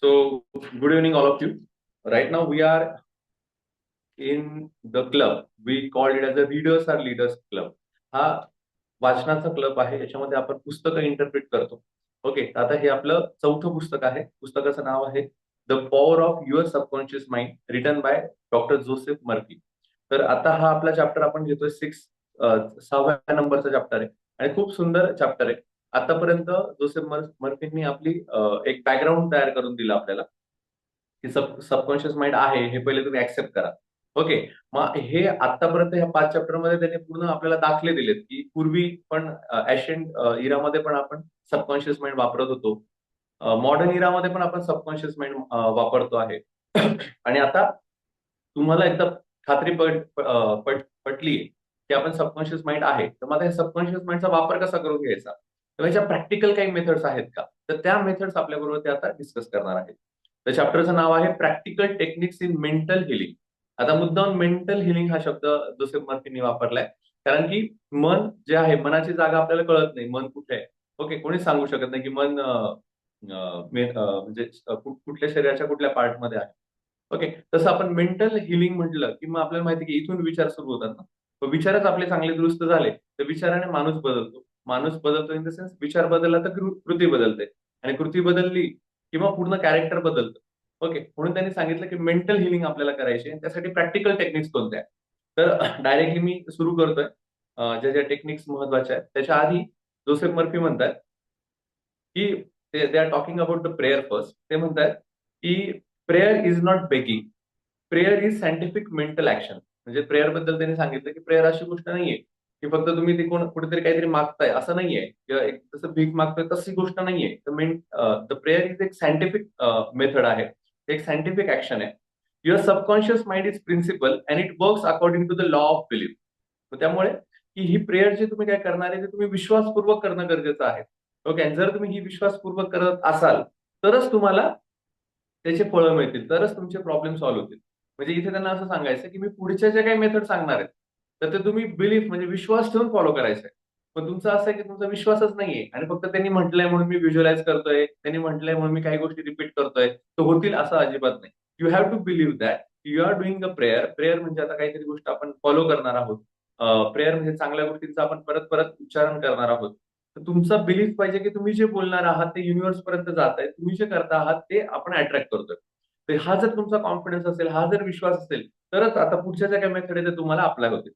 So, good evening, all of you. Right now, we are in the club. We called it as a Readers or Leaders Club. हा वाचनाचा club आहे. याच्यामध्ये आपण पुस्तकं interpret करतो. Okay, आता हे आपलं चौथं पुस्तक आहे. पुस्तकाचं नाव आहे the power of your subconscious mind, written by doctor Joseph Murphy. तर आता हा आपला चॅप्टर आपण घेतोय 6व्या नंबरचा चॅप्टर आहे आणि खूप सुंदर चॅप्टर आहे. आतापर्यंत जोसेफ मर्फींनी आपली एक बॅकग्राऊंड तयार करून दिलं आपल्याला, की सबकॉन्शियस माइंड आहे हे पहिले तुम्ही ऍक्सेप्ट करा. ओके, मग हे आतापर्यंत ह्या 5 चॅप्टर मध्ये त्यांनी पूर्ण आपल्याला दाखले दिलेत, की पूर्वी पण एशियंट इरामध्ये पण आपण सबकॉन्शियस माइंड वापरत होतो. मॉडर्न इरामध्ये पण आपण सबकॉन्शियस माइंड वापरतो आहे. आणि आता तुम्हाला एकदम खात्री पटली की आपण सबकॉन्शियस माइंड आहे, तर मग आता सबकॉन्शियस माइंडचा वापर कसा करून घ्यायचा, तर याच्या प्रॅक्टिकल काही मेथड्स आहेत का, तर त्या मेथड्स आपल्याबरोबर ते आता डिस्कस करणार आहेत. तर चॅप्टरचं नाव आहे practical techniques in mental healing. आता मुद्दाम मेंटल हिलिंग हा शब्द जोसेफ मर्फींनी वापरलाय, कारण की मन जे आहे, मनाची जागा आपल्याला कळत नाही, मन कुठे आहे. ओके, कोणी सांगू शकत नाही की मन म्हणजे कुठल्या शरीराच्या कुठल्या पार्टमध्ये आहे. ओके, तसं आपण मेंटल हिलिंग म्हटलं की मग आपल्याला माहिती की इथून विचार सुरू होतात ना. तर विचारच आपले चांगले दुरुस्त झाले तर विचाराने माणूस बदलतो. माणूस बदलतो इन द सेन्स विचार बदलला तर कृती बदलते, आणि कृती बदलली किंवा पूर्ण कॅरेक्टर बदलतं. ओके, म्हणून त्यांनी सांगितलं की मेंटल हिलिंग आपल्याला करायची आहे, त्यासाठी प्रॅक्टिकल टेक्निक्स कोणत्या. तर डायरेक्टली मी सुरू करतोय. ज्या ज्या टेक्निक्स महत्वाच्या आहेत त्याच्या आधी जोसेफ मर्फी म्हणतात की they are talking about the prayer first. ते म्हणतात की prayer is not begging, prayer is scientific mental action. म्हणजे प्रेयर बद्दल त्यांनी सांगितलं की प्रेयर अशी गोष्ट नाहीये की फक्त तुम्ही ते कुठेतरी काहीतरी मागताय असं नाहीये, किंवा एक जसं भीक मागतोय तशी गोष्ट नाहीये. द प्रेयर इज एक सायंटिफिक मेथड आहे, एक सायंटिफिक ऍक्शन आहे. Your subconscious mind is principle and it works according to the law of belief. त्यामुळे की ही प्रेयर जे तुम्ही काय करणार आहे ते तुम्ही विश्वासपूर्वक करणं गरजेचं आहे. ओके, जर तुम्ही ही विश्वासपूर्वक करत असाल तरच तुम्हाला त्याचे फळं मिळतील, तरच तुमचे प्रॉब्लेम सॉल्व्ह होतील. म्हणजे इथे त्यांना असं सांगायचं की मी पुढच्या जे काही मेथड सांगणार आहेत तर ते तुम्ही बिलीफ म्हणजे विश्वास ठेवून फॉलो करायचंय. पण तुमचं असं आहे की तुमचा विश्वासच नाहीये आणि फक्त त्यांनी म्हटलंय म्हणून मी व्हिज्युअलाइज करतोय, त्यांनी म्हटलंय म्हणून मी काही गोष्टी रिपीट करतोय तर होतील असं अजिबात नाही. You have to believe that you are doing a prayer. Prayer म्हणजे आता काहीतरी गोष्ट आपण फॉलो करणार आहोत. प्रेयर म्हणजे चांगल्या गोष्टींचं आपण परत परत उच्चारण करणार आहोत. तर तुमचा बिलीफ पाहिजे की तुम्ही जे बोलणार आहात ते युनिव्हर्स पर्यंत जात आहे, तुम्ही जे करता आहात ते आपण अट्रॅक्ट करतोय. तर हा जर तुमचा कॉन्फिडन्स असेल, हा जर विश्वास असेल, तरच आता पुढच्या ज्या काही मेथड आहे ते तुम्हाला अप्लाय होतील.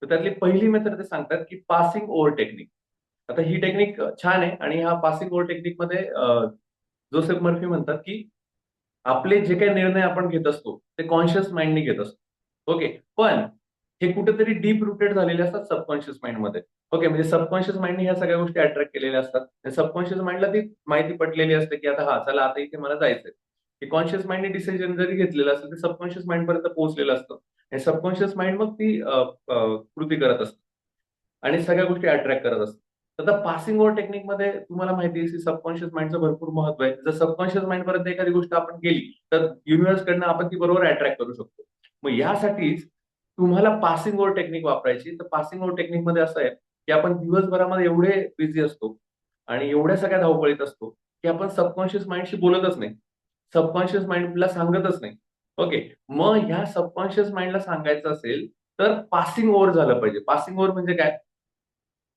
तर त्यातली पहिली मेथड ते सांगतात की पासिंग ओव्हर टेक्निक. आता ही टेक्निक छान आहे आणि ह्या पासिंग ओव्हर टेक्निक मध्ये जोसेफ मर्फी म्हणतात की आपले जे काही निर्णय आपण घेत असतो ते कॉन्शियस माइंडने घेत असतो. ओके, पण हे कुठेतरी डीप रुटेड झालेले असतात सबकॉन्शियस माइंड मध्ये. ओके, म्हणजे सबकॉन्शियस माइंडने ह्या सगळ्या गोष्टी अट्रॅक्ट केलेल्या असतात. सबकॉन्शियस माइंडला ती माहिती पटलेली असते की आता हा चला आता इथे मला जायचंय. की कॉन्शियस माइंडने डिसिजन जरी घेतलेलं असतं ते सबकॉन्शियस माइंड पर्यंत पोहोचलेलं असतं, आणि सबकॉन्शियस माइंड मग ती कृती करत असतं आणि सगळ्या गोष्टी अट्रॅक्ट करत असतात. आता पासिंग ओव्हर टेक्निक मध्ये तुम्हाला माहिती आहे की सबकॉन्शियस माइंडचं भरपूर महत्व आहे. जर सबकॉन्शियस माइंड पर्यंत एखादी गोष्ट आपण गेली तर युनिव्हर्स कडनं आपण ती बरोबर अट्रॅक्ट करू शकतो. मग यासाठीच तुम्हाला पासिंग ओव्हर टेक्निक वापरायची. तर पासिंग ओव्हर टेक्निक मध्ये असं आहे की आपण दिवसभरामध्ये एवढे बिझी असतो आणि एवढ्या सगळ्या धावपळीत असतो की आपण सबकॉन्शियस माइंडशी बोलतच नाही, सबकॉन्शियस माइंडला सांगतच नाही. ओके, मग ह्या सबकॉन्शियस माइंडला सांगायचं असेल तर पासिंग ओव्हर झालं पाहिजे. पासिंग ओव्हर म्हणजे काय,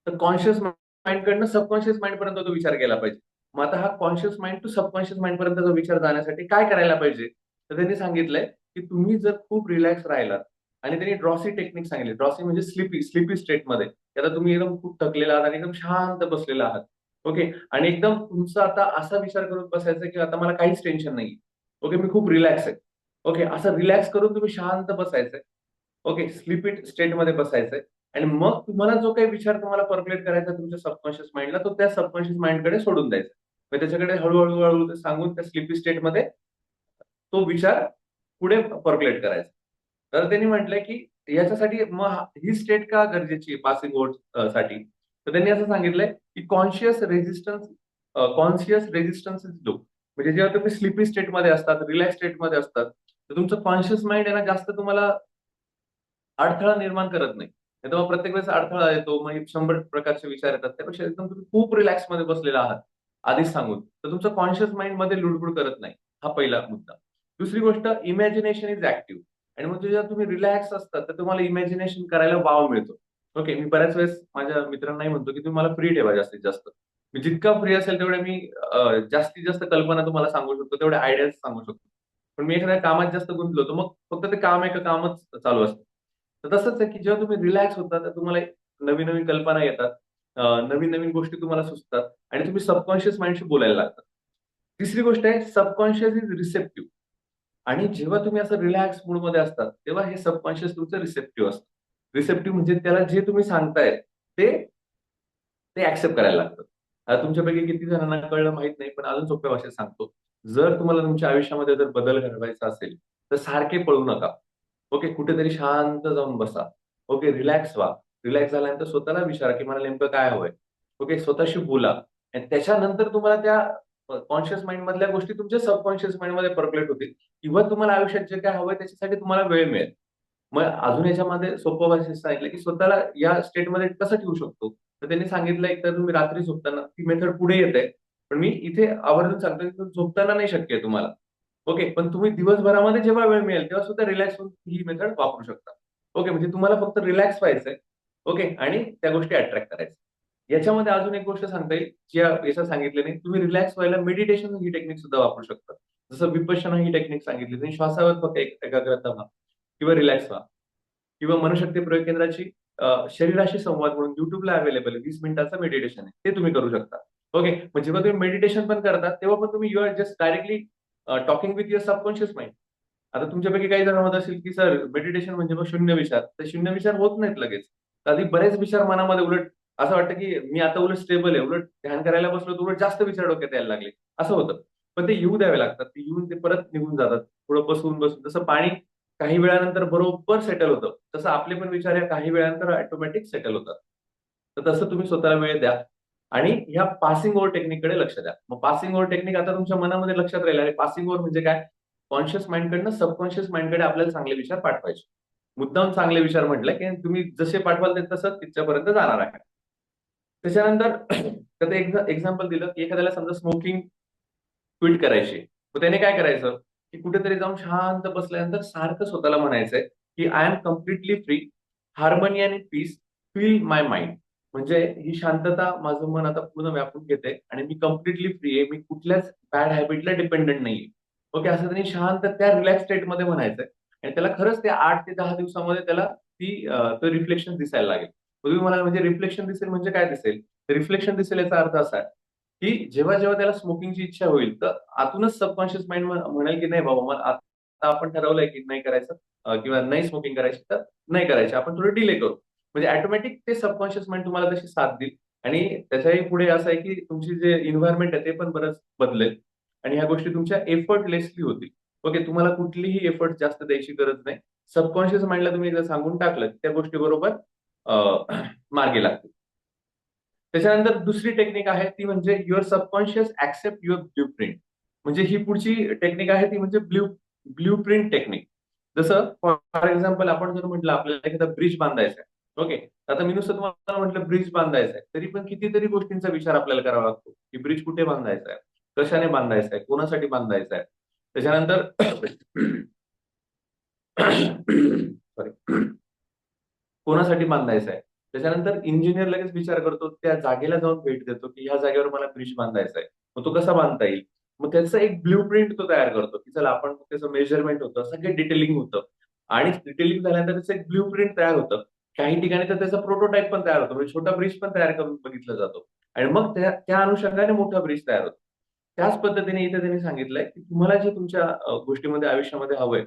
तर कॉन्शियस माइंड कडनं सबकॉन्शियस माइंड पर्यंत तो विचार केला पाहिजे. मग आता हा conscious mind to subconscious mind पर्यंतचा विचार जाण्यासाठी काय करायला पाहिजे, तर त्यांनी सांगितलंय की तुम्ही जर खूप रिलॅक्स राहिलात, आणि त्यांनी ड्रॉसी टेक्निक सांगितली. ड्रॉसी म्हणजे स्लिपी स्लिपी स्टेटमध्ये. आता तुम्ही एकदम खूप थकलेला आहात आणि एकदम शांत बसलेला आहात. ओके, आणि एकदम तुमचा आता असा विचार करत बसायचा की आता मला काहीच टेन्शन नाही. ओके, मी खूप रिलॅक्स आहे. ओके, असं रिलॅक्स करून तुम्ही शांत बसायचंय. ओके, स्लिपी स्टेटमध्ये बसायचंय. आणि मग तुम्हाला जो काही विचार तुम्हाला पर्क्युलेट करायचा तुमच्या सबकॉन्शियस माइंडला, तो त्या सबकॉन्शियस माइंडकडे सोडून द्यायचा. मग त्याच्याकडे हळूहळू हळू ते सांगून त्या स्लिपी स्टेटमध्ये तो विचार पुढे पर्क्युलेट करायचा. तर त्यांनी म्हटलंय की याच्यासाठी मग ही स्टेट का गरजेची आहे पासिंग आउट साठी, तर त्यांनी असं सांगितलंय की कॉन्शियस रेजिस्टन्स इज लो. म्हणजे जेव्हा तुम्ही स्लिपी स्टेटमध्ये असतात, रिलॅक्स स्टेटमध्ये असतात, तर तुमचं कॉन्शियस माइंड आहे ना जास्त तुम्हाला अडथळा निर्माण करत नाही. तेव्हा प्रत्येक वेळेस अडथळा येतो, मग 100 प्रकारचे विचार येतात. त्यापेक्षा एकदम तुम्ही खूप रिलॅक्स मध्ये बसलेला आहात आधीच सांगून, तर तुमचं कॉन्शियस माइंड मध्ये लुडबुड करत नाही. हा पहिला मुद्दा. दुसरी गोष्ट, इमॅजिनेशन इज ऍक्टिव्ह. आणि मग जेव्हा तुम्ही रिलॅक्स असतात तर तुम्हाला इमॅजिनेशन करायला वाव मिळतो. ओके, मी बऱ्याच वेळेस माझ्या मित्रांनाही म्हणतो की तुम्ही मला फ्री ठेवा जास्तीत जास्त. मी जितका फ्री असेल तेवढे मी जास्तीत जास्त कल्पना तुम्हाला सांगू शकतो, तेवढे आयडियाज सांगू शकतो. पण मी एखाद्या कामात जास्त गुंतलो तर मग फक्त ते काम आहे का कामच चालू असतं. तर तसंच आहे की जेव्हा तुम्ही रिलॅक्स होता तर तुम्हाला नवीन नवीन कल्पना येतात, नवीन नवीन गोष्टी तुम्हाला सुचतात आणि तुम्ही सबकॉन्शियस माइंडशी बोलायला लागतात. तिसरी गोष्ट आहे, सबकॉन्शियस इज रिसेप्टिव्ह. आणि जेव्हा तुम्ही असं रिलॅक्स मूडमध्ये असतात तेव्हा हे सबकॉन्शियस तुमचं रिसेप्टिव्ह असतं. रिसेप्टिव्ह म्हणजे त्याला जे तुम्ही सांगताय ते ते ऍक्सेप्ट करायला लागतं. आता तुमच्यापैकी किती जणांना कळलं माहित नाही, पण अजून सोप्या भाषेत सांगतो. जर तुम्हाला तुमच्या आयुष्यामध्ये जर बदल घडवायचा असेल, तर सारखे पळू नका. ओके, कुठेतरी शांत जाऊन बसा. ओके, रिलॅक्स व्हा. रिलॅक्स झाल्यानंतर स्वतःला विचारा, की मला नेमकं काय हवंय. ओके, स्वतःशी बोला आणि त्याच्यानंतर तुम्हाला त्या कॉन्शियस माइंड मधल्या गोष्टी तुमच्या सबकॉन्शियस माइंड मध्ये पर्क्युलेट होतील किंवा तुम्हाला आयुष्यात जे काय हवंय त्याच्यासाठी तुम्हाला वेळ मिळेल. मग अजून याच्यामध्ये सोप्या भाषेत सांगितलं, की स्वतःला या स्टेटमध्ये कसं ठेवू शकतो? तर त्यांनी सांगितलं, एक तर तुम्ही रात्री झोपताना ती मेथड पुढे येते. पण मी इथे आवर्जून सांगतो, की झोपताना नाही शक्य आहे तुम्हाला. ओके. पण तुम्ही दिवसभरामध्ये जेव्हा वेळ मिळेल, तेव्हा सुद्धा रिलॅक्स होऊन ही मेथड वापरू शकता. ओके. म्हणजे तुम्हाला फक्त रिलॅक्स व्हायचंय. ओके. आणि त्या गोष्टी अट्रॅक्ट करायच्या. याच्यामध्ये अजून एक गोष्ट सांगता येईल, जी याच्यात सांगितली नाही. तुम्ही रिलॅक्स व्हायला मेडिटेशन ही टेक्निक सुद्धा वापरू शकता. जसं विपश्यना ही टेक्निक सांगितली. तुम्ही श्वासावर फक्त एकाग्रता व्हा किंवा रिलॅक्स व्हा. किंवा मनशक्ती प्रयोग केंद्राची शरीराशी संवाद म्हणून YouTubeला अवेलेबल आहे. 20 मिनिटाचं मेडिटेशन आहे. ते तुम्ही करू शकता. ओके. मग जेव्हा तुम्ही मेडिटेशन पण करता, तेव्हा पण तुम्ही you are just directly talking with your subconscious mind. आता तुमच्यापैकी काही जण म्हणत असेल, की सर मेडिटेशन म्हणजे मग शून्य विचार. तर शून्य विचार होत नाहीत लगेच. तर आधी बरेच विचार मनामध्ये उलट असं वाटतं, की मी आता उलट स्टेबल आहे. उलट ध्यान करायला बसलो तर उलट जास्त विचार डोक्यात यायला लागले. असं होतं. पण ते येऊ द्यावे लागतात. ते येऊन ते परत निघून जातात. थोडं बसून जसं पाणी काही वेळानंतर बरोबर सेटल होतं. तसं आपले पण विचार या काही वेळानंतर ऑटोमॅटिक सेटल होतात. तर तसं तुम्ही स्वतःला वेळ द्या आणि ह्या पासिंग ओव्हर टेक्निककडे लक्ष द्या. मग पासिंग ओव्हर टेक्निक आता तुमच्या मनामध्ये लक्षात राहील, अरे पासिंग ओव्हर म्हणजे काय? कॉन्शियस माइंडकडनं सबकॉन्शियस माइंडकडे आपल्याला चांगले विचार पाठवायचे. मुद्दाम चांगले विचार म्हटलं, की तुम्ही जसे पाठवाल ते तसं तिथपर्यंत जाणार आहे. त्याच्यानंतर त्याचं एक्झाम्पल दिलं, की एखाद्याला समजा स्मोकिंग क्विट करायची. मग त्याने काय करायचं, की कुठेतरी जाऊन शांत बसल्यानंतर सारखं स्वतःला म्हणायचंय, की I am completely free, harmony and peace fill my mind. म्हणजे ही शांतता माझं मन आता पूर्ण व्यापून घेते आणि मी कम्प्लिटली फ्री आहे. मी कुठल्याच बॅड हॅबिटला डिपेंडंट नाहीये. ओके, असं त्यांनी शांत त्या रिलॅक्स स्टेटमध्ये म्हणायचंय आणि त्याला खरंच ते 8 ते 10 दिवसामध्ये त्याला तो रिफ्लेक्शन दिसायला लागेल. मग तुम्ही म्हणाल म्हणजे रिफ्लेक्शन दिसेल म्हणजे काय दिसेल? रिफ्लेक्शन दिसेल याचा अर्थ असा आहे, की जेव्हा त्याला स्मोकिंगची इच्छा होईल, तर आतूनच सबकॉन्शियस माइंड म्हणेल, की नाही बाबा मला आता आपण ठरवलंय की नाही करायचं, किंवा नाही स्मोकिंग करायची तर नाही करायची. आपण थोडं डिले करू. म्हणजे ऑटोमॅटिक ते सबकॉन्शियस माइंड तुम्हाला तशी साथ देईल आणि त्याच्याही पुढे असं आहे, की तुमची जे एन्व्हायरमेंट आहे ते पण बरंच बदलेल आणि ह्या गोष्टी तुमच्या एफर्टलेसली होतील. ओके, तुम्हाला कुठलीही एफर्ट जास्त द्यायची गरज नाही. सबकॉन्शियस माइंडला तुम्ही जर सांगून टाकलं, त्या गोष्टी बरोबर मार्गी लागतील. त्याच्यानंतर दुसरी टेक्निक आहे ती म्हणजे your subconscious accept your blueprint. म्हणजे ही पुढची टेक्निक आहे ती म्हणजे ब्ल्यूप्रिंट टेक्निक. जसं फॉर एक्झाम्पल आपण जर म्हटलं आपल्याला एखादा ब्रिज बांधायचा आहे. ओके. आता मी नुसतं तुम्हाला म्हटलं ब्रिज बांधायचा आहे. तरी पण कितीतरी गोष्टींचा विचार आपल्याला करावा लागतो, की ब्रिज कुठे बांधायचा आहे, कशाने बांधायचा आहे, कोणासाठी बांधायचा आहे. त्याच्यानंतर सॉरी, कोणासाठी बांधायचा आहे. त्याच्यानंतर इंजिनियर लगेच विचार करतो, त्या जागेला जाऊन भेट देतो, की ह्या जागेवर मला ब्रिज बांधायचा आहे. मग तो कसा बांधता येईल? मग त्याचं एक ब्लूप्रिंट तो तयार करतो, की चला आपण त्याचं मेजरमेंट होतं, सगळे डिटेलिंग होतं आणि डिटेलिंग झाल्यानंतर त्याचं एक ब्लूप्रिंट तयार होतं. काही ठिकाणी तर त्याचा प्रोटोटाइप पण तयार होतो. म्हणजे छोटा ब्रिज पण तयार करून बघितला जातो आणि मग त्या अनुषंगाने मोठा ब्रिज तयार होतो. त्याच पद्धतीने इथे त्यांनी सांगितलंय, की तुम्हाला जे तुमच्या गोष्टीमध्ये आयुष्यामध्ये हवंय,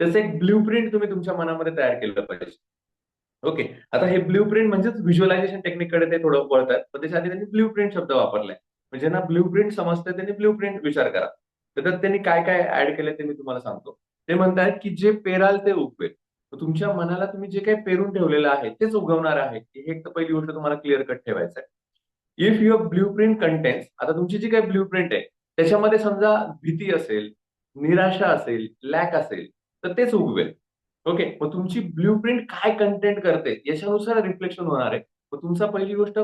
त्याचं एक ब्लूप्रिंट तुम्ही तुमच्या मनामध्ये तयार केलं पाहिजे. ओके. आता हे ब्लूप्रिंट म्हणजेच व्हिज्युअलायझेशन टेक्निककडे ते थोडं वळतात. पण त्याच्याआधी त्यांनी ब्लूप्रिंट शब्द वापरलाय. म्हणजे ज्यांना ब्लूप्रिंट समजतंय त्यांनी ब्लूप्रिंट विचार करा. तर त्यात त्यांनी काय-काय ऍड केलंय ते मी तुम्हाला सांगतो. ते म्हणतायत, की जे पेराल ते उगवेल. तर तुमच्या मनाला तुम्ही जे काही पेरून ठेवलेलं आहे तेच उगवणार आहे. ही एक तर पहिली गोष्ट तुम्हाला क्लिअर कट ठेवायचं आहे. इफ युअर ब्लूप्रिंट कंटेन्स, आता तुमची जी काही ब्लूप्रिंट आहे, त्याच्यामध्ये समजा भीती असेल, निराशा असेल, लॅक असेल, तर तेच उगवेल. ओके. मग तुमची ब्लूप्रिंट काय कंटेंट करते याच्यानुसार रिफ्लेक्शन होणार आहे. मग तुमचा पहिली गोष्ट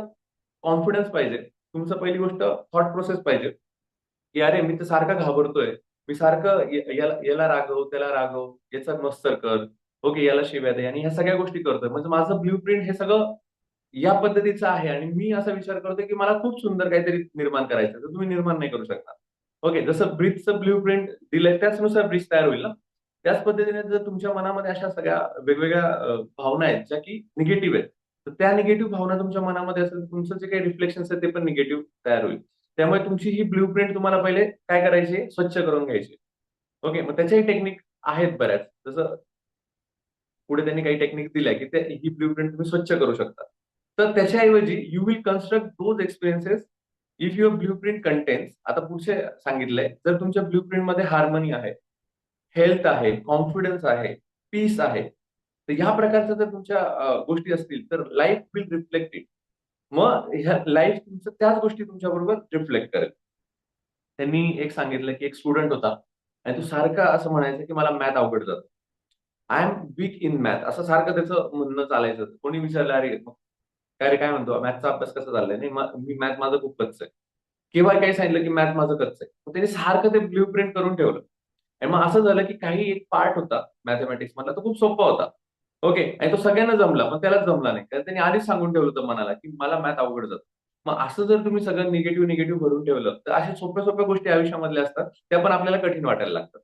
कॉन्फिडन्स पाहिजे. तुमचा पहिली गोष्ट थॉट प्रोसेस पाहिजे. की अरे मी तर सारखा घाबरतोय, मी सारखं याला याला रागव, त्याला रागव, याचा मत्सर कर, ओके याला शिव्या दे आणि ह्या सगळ्या गोष्टी करतोय. म्हणजे माझं ब्ल्यू प्रिंट हे सगळं या पद्धतीचं आहे आणि मी असा विचार करतोय की मला खूप सुंदर काहीतरी निर्माण करायचं तर तुम्ही निर्माण नाही करू शकणार. ओके, जसं ब्रीथचं ब्ल्यू प्रिंट दिलंय त्याचनुसार ब्रीथ तयार होईल ना. त्याच पद्धतीने जर तुमच्या मनामध्ये अशा सगळ्या वेगवेगळ्या भावना आहेत ज्या की निगेटिव्ह आहेत, तर त्या निगेटिव्ह भावना तुमच्या मनामध्ये असेल, तुमचं जे काही रिफ्लेक्शन्स आहे ते पण निगेटिव्ह तयार होईल. त्यामुळे तुमची ही ब्ल्यू प्रिंट तुम्हाला पहिले काय करायची, स्वच्छ करून घ्यायची. ओके, मग त्याच्याही टेक्निक आहेत बऱ्याच. जसं पुढे त्यांनी काही टेक्निक दिल्या की ही ब्ल्यू प्रिंट तुम्ही स्वच्छ करू शकता. तर त्याच्याऐवजी you will construct those experiences if your blue print contains. आता पुढचे सांगितलंय, जर तुमच्या ब्ल्यू प्रिंट मध्ये हार्मनी आहे, हेल्थ आहे, कॉन्फिडन्स आहे, पीस आहे, तर ह्या प्रकारच्या जर तुमच्या गोष्टी असतील तर लाईफ विल रिफ्लेक्ट इट. मग ह्या लाईफ तुमचं त्याच गोष्टी तुमच्या बरोबर रिफ्लेक्ट करेल. त्यांनी एक सांगितलं की एक स्टुडंट होता आणि तो सारखा असं म्हणायचा की मला मॅथ अवघड जातं. I am weak in math असं सारखं त्याचं म्हणणं चालायचं. कोणी विचारलं, "अरे काय रे काय म्हणतो? मॅथचा अभ्यास कसा चाललाय?" "नाही मी मॅथ माझं खूप कच्चं आहे." केव्हा काही सांगितलं की मॅथ माझं कच्चं आहे. मग त्याने सारखं ते ब्लू प्रिंट करून ठेवलं. आणि मग असं झालं की काही एक पार्ट होता मॅथमॅटिक्स मधला तो खूप सोपा होता. ओके. आणि तो सगळ्यांना जमला, पण त्यालाच जमला नाही. कारण त्यांनी आधीच सांगून ठेवलं होतं मनाला की मला मॅथ अवघड जातं. मग असं जर तुम्ही सगळं निगेटिव्ह निगेटिव्ह भरून ठेवलं, तर अशा सोप्या सोप्या गोष्टी आयुष्यामधल्या असतात, त्या पण आपल्याला कठीण वाटायला लागतात.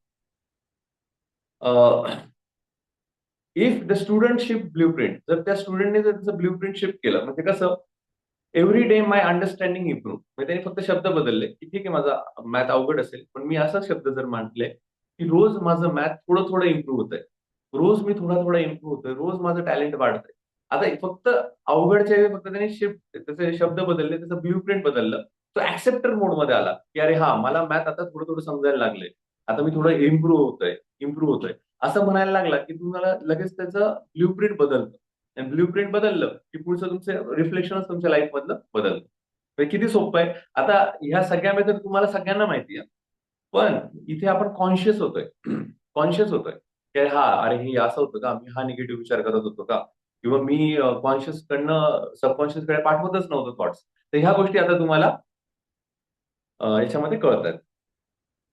If the student shift blue print, जर त्या स्टुडंटने जर त्याचं ब्ल्यू प्रिंट शिफ्ट केलं, म्हणजे कसं, एव्हरी डे माय अंडरस्टँडिंग इम्प्रूव्ह. म्हणजे त्यांनी फक्त शब्द बदलले, की ठीक आहे माझा मॅथ अवघड असेल, पण मी असा शब्द जर मांडले, की रोज माझं मॅथ थोडं थोडं इम्प्रूव्ह होतंय. रोज मी थोडा थोडा इम्प्रूव्ह होतोय. रोज माझं टॅलेंट वाढतंय. आता फक्त अवघडच्या ऐवजी फक्त त्यांनी शिफ्ट त्याचे शब्द बदलले, त्याचं ब्ल्यू प्रिंट बदललं. तो ऍक्सेप्टर मोडमध्ये आला, की अरे हा मला मॅथ आता थोडं थोडं समजायला लागले. आता मी थोडं इम्प्रूव्ह होतोय. असं म्हणायला लागला, की तुम्हाला लगेच त्याचं ब्ल्यू प्रिंट बदलतं. आणि ब्ल्यू प्रिंट बदललं, की पुढचं तुमचं रिफ्लेक्शनच तुमच्या लाईफ मधलं बदलतं. म्हणजे किती सोपं आहे. आता ह्या सगळ्या मेथड तुम्हाला सगळ्यांना माहिती आहे. पण इथे आपण कॉन्शियस होतोय. कॉन्शियस होतोय, की हा अरे हे असं होतं का? मी हा निगेटिव्ह विचार करत होतो का? किंवा मी कॉन्शियस कडनं सबकॉन्शियस कडे पाठवतच नव्हतो थॉट्स. तर ह्या गोष्टी आता तुम्हाला याच्यामध्ये कळतात.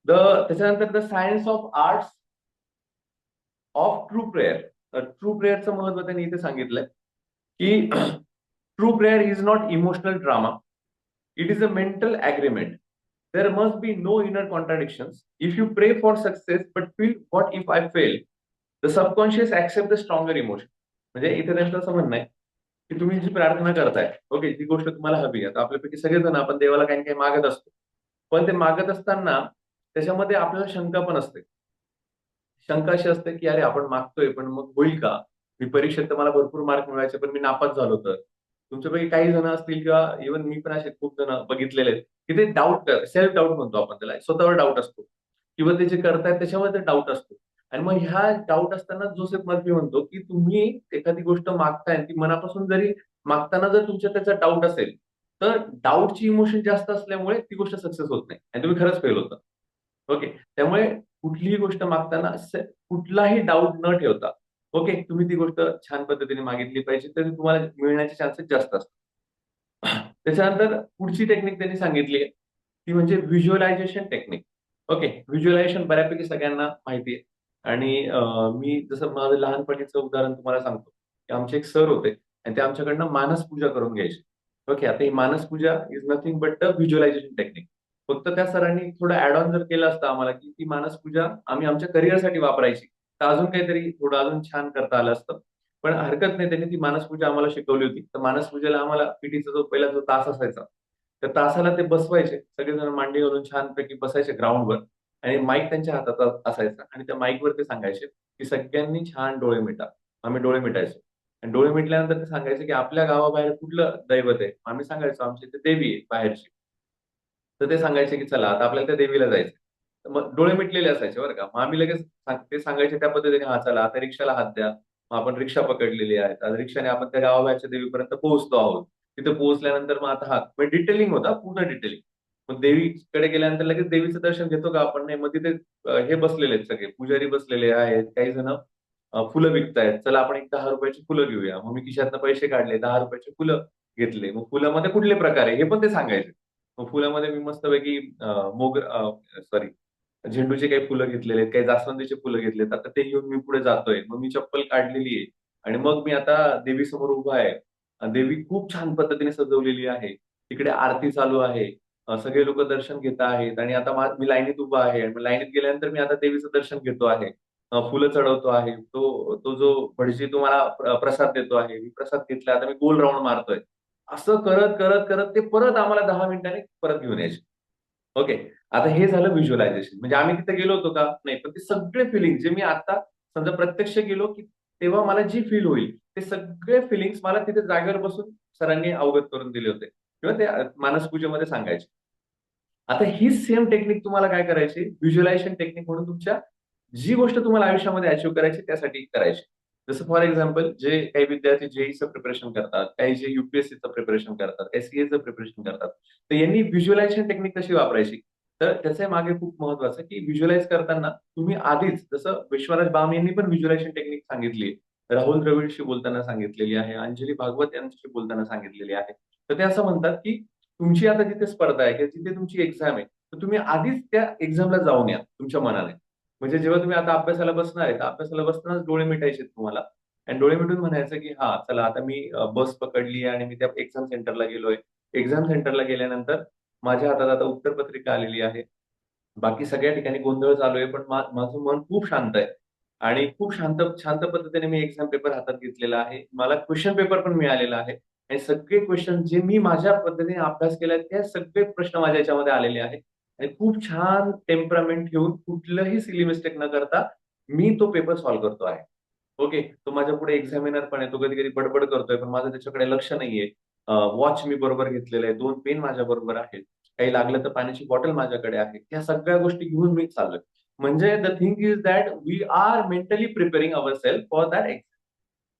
द त्याच्यानंतर the science of arts of true prayer. True प्रेयरचं महत्व त्यांनी इथे सांगितलंय, की true prayer is not emotional drama. It is a mental agreement. There must be no inner contradictions. If you pray for success but feel what if I fail, the subconscious accept the stronger emotion. म्हणजे इथे त्यांचं असं म्हणणं आहे की तुम्ही जी प्रार्थना करताय, ओके, जी गोष्ट तुम्हाला हवी आहे. आता आपल्यापैकी सगळेजण आपण देवाला काही काही मागत असतो. पण ते मागत असताना त्याच्यामध्ये आपल्याला शंका पण असते. शंका अशी असते की अरे आपण मागतोय पण मग होईल का? मी परीक्षेत तर मला भरपूर मार्क मिळवायचे पण मी नापास झालो तर. तुमच्यापैकी काही जण असतील किंवा इव्हन मी पण असे खूप जण बघितलेले आहेत की ते डाऊट, सेल्फ डाऊट म्हणतो आपण त्याला, स्वतःवर डाऊट असतो किंवा ते जे करतायत त्याच्यावर ते डाऊट असतो. आणि मग ह्या डाऊट असताना जोसेफ मर्फी म्हणतो की तुम्ही एखादी गोष्ट मागताय आणि ती मनापासून जरी मागताना जर तुमच्या त्याचा डाऊट असेल, तर डाऊटची इमोशन जास्त असल्यामुळे ती गोष्ट सक्सेस होत नाही आणि तुम्ही खरंच फेल होता. ओके. त्यामुळे कुठलीही गोष्ट मागताना कुठलाही डाऊट न ठेवता, ओके, तुम्ही ती गोष्ट छान पद्धतीने मागितली पाहिजे, तर तुम्हाला मिळण्याचे चान्सेस जास्त असतात. त्याच्यानंतर पुढची टेक्निक त्यांनी सांगितली आहे, ती म्हणजे व्हिज्युअलायझेशन टेक्निक. ओके, व्हिज्युअलायझेशन बऱ्यापैकी सगळ्यांना माहिती आहे. आणि मी जसं माझं लहानपणीचं उदाहरण तुम्हाला सांगतो, की आमचे एक सर होते आणि ते आमच्याकडनं मानस पूजा करून घ्यायचे. ओके, आता ही मानस पूजा is nothing but the visualization technique. फक्त त्या सरांनी थोडं ऍड ऑन जर केलं असतं आम्हाला, की ती मानस पूजा आम्ही आमच्या करिअरसाठी वापरायची, तर अजून काहीतरी थोडं अजून छान करता आलं असतं. पण हरकत नाही, त्यांनी ती मानसपूजा आम्हाला शिकवली होती. तर मानसपूजेला आम्हाला पीटीचा जो पहिला जो तास असायचा, त्या तासाला ते बसवायचे. सगळेजण मांडी घालून छानपैकी बसायचे ग्राउंडवर आणि माईक त्यांच्या हातात असायचा आणि त्या माईकवर ते सांगायचे, की सगळ्यांनी छान डोळे मिटा. आम्ही डोळे मिटायचो. आणि डोळे मिटल्यानंतर ते सांगायचे, की आपल्या गावाबाहेर कुठलं दैवत आहे? आम्ही सांगायचो आमची इथे देवी आहे बाहेरची. तर ते सांगायचे, की चला आता आपल्याला त्या देवीला जायचं. तर मग डोळे मिटलेले असायचे बरं का. मग आम्ही लगेच ते सांगायचे त्या पद्धतीने, "हां, चला आता रिक्षाला हात द्या." मग आपण रिक्षा पकडलेली आहे. आता रिक्षाने आपण त्या गावाबाहेरच्या देवीपर्यंत पोहोचतो आहोत. तिथे पोहोचल्यानंतर मग आता म्हणजे डिटेलिंग होता, पूर्ण डिटेलिंग. मग देवीकडे गेल्यानंतर लगेच देवीचं दर्शन घेतो का आपण? नाही. मग तिथे हे बसलेले आहेत सगळे, पुजारी बसलेले आहेत. काही जण फुलं विकतायत. चला आपण एक ₹10 ची फुलं घेऊया. मग मी खिशातनं पैसे काढले, ₹10 ची फुलं घेतले. मग फुलामध्ये कुठले प्रकार आहे हे पण ते सांगायचे. मग फुलामध्ये मी मस्तपैकी सॉरी झेंडूचे काही फुलं घेतलेले आहेत, काही जास्वंदीचे फुलं घेतलेत. आता ते घेऊन मी पुढे जातोय. मग मी चप्पल काढलेली आहे आणि मग मी आता देवीसमोर उभा आहे. देवी खूप छान पद्धतीने सजवलेली आहे. तिकडे आरती चालू आहे. सगळे लोक दर्शन घेत आहेत आणि आता मी लाईनीत उभा आहे. आणि लाईनीत गेल्यानंतर मी आता देवीचं दर्शन घेतो आहे. फुलं चढवतो आहे. तो तो जो भटजी तो मला प्रसाद देतो आहे. मी प्रसाद घेतला. आता मी गोल राऊंड मारतोय. असं करत करत करत ते परत आम्हाला 10 मिनिटांनी परत घेऊन यायचे. ओके. आता हे झालं व्हिज्युअलायझेशन. म्हणजे आम्ही तिथे गेलो होतो का? नाही. पण ते सगळे फिलिंग जे मी आता समजा प्रत्यक्ष गेलो, की तेव्हा मला जी फील होईल, ते सगळे फिलिंग्स मला तिथे जागेवर बसून सरांनी अवगत करून दिले होते किंवा ते मानस पूजेमध्ये सांगायचे. आता ही सेम टेक्निक तुम्हाला काय करायची? व्हिज्युअलायझेशन टेक्निक म्हणून तुमच्या जी गोष्ट तुम्हाला आयुष्यामध्ये अचीव्ह करायची त्यासाठी करायची. जसं फॉर एक्झाम्पल जे काही विद्यार्थी जेईचं प्रिपरेशन करतात, काही जे युपीएससीचं प्रिपरेशन करतात, काही सीएचं प्रिपरेशन करतात, तर यांनी व्हिज्युअलायझेशन टेक्निक कशी वापरायची? तर त्याच्या मागे खूप महत्वाचं की व्हिज्युअलाइज करताना तुम्ही आधीच जसं विश्वराज बाम यांनी पण व्हिज्युअलायझेशन टेक्निक सांगितली. राहुल द्रविडशी बोलताना सांगितलेली आहे, अंजली भागवत यांच्याशी बोलताना सांगितलेली आहे. तर ते असं म्हणतात की तुमची आता जिथे स्पर्धा आहे किंवा जिथे तुमची एक्झाम आहे, तर तुम्ही आधीच त्या एक्झामला जाऊन या तुमच्या मनाने. म्हणजे जेव्हा तुम्ही आता अभ्यासाला बसणार आहे, तर अभ्यासाला बसतानाच डोळे मिटायचे तुम्हाला आणि डोळे मिटून म्हणायचं की हा चला आता मी बस पकडली आणि मी त्या एक्झाम सेंटरला गेलोय. एक्झाम सेंटरला गेल्यानंतर माझ्या हातात आता उत्तरपत्रिका आलेली आहे. बाकी सगळ्या ठिकाणी गोंधळ चालू आहे, पण माझं मन खूप शांत आहे आणि खूप शांत शांत पद्धतीने मी एक्झाम पेपर हातात घेतलेला आहे. मला क्वेश्चन पेपर पण मिळालेला आहे आणि सगळे क्वेश्चन जे मी माझ्या पद्धतीने अभ्यास केलाय, ते सगळे प्रश्न माझ्या याच्यामध्ये आलेले आहेत आणि खूप छान टेम्परामेंट ठेवून कुठलंही सिली मिस्टेक न करता मी तो पेपर सॉल्व्ह करतो आहे. ओके. तो माझ्या पुढे एक्झामिनर पण आहे. तो कधी-कधी बडबड करतोय, पण माझं त्याच्याकडे लक्ष नाहीये. वॉच मी बरोबर घेतलेलं आहे. 2 पेन माझ्या बरोबर आहेत. काही लागलं तर पाण्याची बॉटल माझ्याकडे आहे. ह्या सगळ्या गोष्टी घेऊन मी चाललोय. म्हणजे the thing is that we are mentally preparing ourselves for that exam.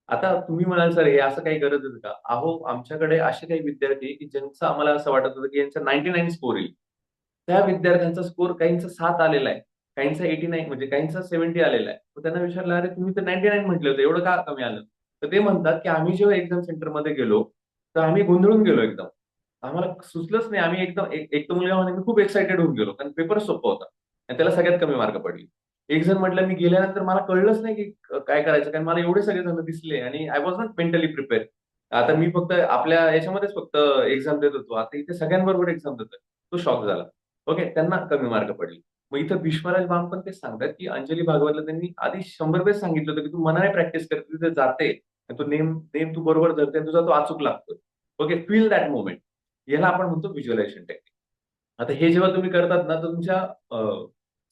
आता तुम्ही म्हणाल, "सर हे असं काही गरज आहे का?" अहो, आमच्याकडे असे काही विद्यार्थी की ज्यांचं आम्हाला असं वाटत होतं की यांचा 99 स्कोर येईल. त्या विद्यार्थ्यांचा स्कोर काहींचा 7 आलेला आहे. काहींचा 89 म्हणजे काहींचा 70 आलेला आहे. मग त्यांना विचारलं, "अरे तुम्ही तर 99 म्हटले होते, एवढं का कमी आलं?" तर ते म्हणतात, की "आम्ही जेव्हा एक्झाम सेंटरमध्ये गेलो, तर आम्ही गोंधळून गेलो एकदम. आम्हाला सुचलंच नाही. आम्ही एकदम एक तो मुलगा म्हणे, "मी खूप एक्साइटेड होऊन गेलो." कारण पेपर सोपा होता आणि त्याला सगळ्यात कमी मार्क पडले. एक जण म्हटलं, "मी गेल्यानंतर मला कळलंच नाही, की काय करायचं?" कारण मला एवढे सगळे जण दिसले आणि I was not mentally prepare. आता मी फक्त आपल्या याच्यामध्येच फक्त एक्झाम देत होतो. आता इथे सगळ्यांबरोबर एक्झाम देतोय. तो शॉक झाला. ओके. त्यांना कमी मार्क पडले. मग इथं विश्वराज बाम पण तेच सांगतात, की अंजली भागवतला त्यांनी आधी 100 वेळेस सांगितलं होतं, की "तू मनाने प्रॅक्टिस कर. तिथे जाते. आणि तो नेम नेम तू बरोबर धरते आणि तुझा तो अचूक लागतोय." ओके. Feel that moment. याला आपण म्हणतो व्हिज्युअलायझेशन टेक्निक. आता हे जेव्हा तुम्ही करतात ना, तर तुमच्या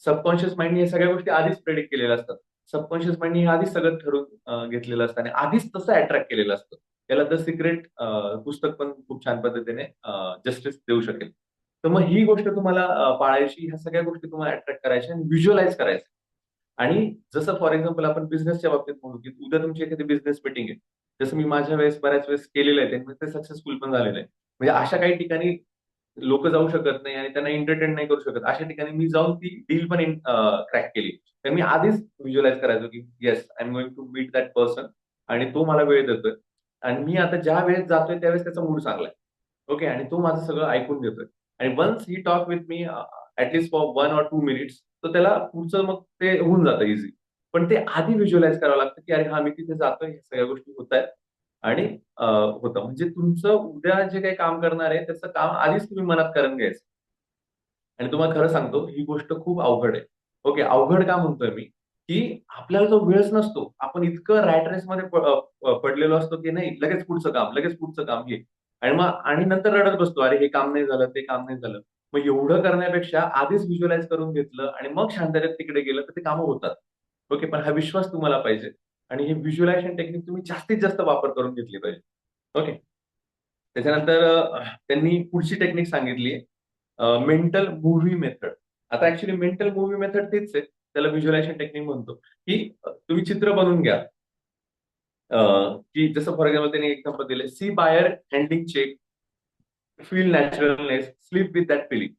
सबकॉन्शियस माइंडने या सगळ्या गोष्टी आधीच प्रेडिक्ट केलेल्या असतात. सबकॉन्शियस माइंडने हे आधीच सगळं ठरवून घेतलेलं असतं आणि आधीच तसं अट्रॅक्ट केलेलं असतं. त्याला द सिक्रेट पुस्तक पण खूप छान पद्धतीने जस्टिस देऊ शकेल. तर मग ही गोष्ट तुम्हाला पाळायची, ह्या सगळ्या गोष्टी तुम्हाला अट्रॅक्ट करायच्या आणि व्हिज्युअलाइज करायचं. आणि जसं फॉर एक्झाम्पल आपण बिझनेसच्या बाबतीत म्हणू, की उद्या तुमची एखादी बिझनेस मीटिंग आहे. जसं मी माझ्या वेळेस बऱ्याच वेळेस केलेलं आहे आणि ते सक्सेसफुल पण झालेलं आहे. म्हणजे अशा काही ठिकाणी लोकं जाऊ शकत नाही आणि त्यांना एंटरटेन नाही करू शकत. अशा ठिकाणी मी जाऊन ती डील पण क्रॅक केली. तर मी आधीच व्हिज्युअलाइज करायचो, की yes I am going to meet that person आणि तो मला वेळ देतोय आणि मी आता ज्या वेळेस जातोय त्यावेळेस त्याचा मूड चांगला आहे. ओके आणि तो माझं सगळं ऐकून घेतोय आणि once he talk with me for 1 or 2 minutes तर त्याला पुढचं मग ते होऊन जातं इझी. पण ते आधी व्हिज्युअलाइज करावं लागतं, की अरे हां, मी तिथे जातोय, ह्या सगळ्या गोष्टी होतायत आणि होतं. म्हणजे तुमचं उद्या जे काही काम करणार आहे, त्याचं काम आधीच तुम्ही मनात करून घ्यायचं. आणि तुम्हाला खरं सांगतो, ही गोष्ट खूप अवघड आहे. ओके, अवघड का म्हणतोय मी? की आपल्याला तो वेळच नसतो. आपण इतकं रॅट रेसमध्ये पडलेलो असतो, की नाही लगेच पुढचं काम, लगेच पुढचं काम हे. आणि नंतर रडत बसतो, "अरे हे काम नाही झालं, ते काम नाही झालं." मग एवढं करण्यापेक्षा आधीच व्हिज्युअलाइज करून घेतलं आणि मग शांततेत तिकडे गेलं, तर ते कामं होतात. ओके, पण हा विश्वास तुम्हाला पाहिजे आणि हे व्हिज्युअलायझेशन टेक्निक तुम्ही जास्तीत जास्त वापर करून घेतली पाहिजे. ओके. त्याच्यानंतर त्यांनी पुढची टेक्निक सांगितली मेंटल मूव्ही मेथड. आता ऍक्च्युअली मेंटल मूव्ही मेथड तेच आहे. त्याला व्हिज्युअलायझेशन टेक्निक म्हणतो, की तुम्ही चित्र बनवून घ्या. अ, की जसं फॉर एक्झाम्पल त्यांनी एक्झाम्पल दिलंय, see buyer handling check, feel naturalness, sleep with that feeling.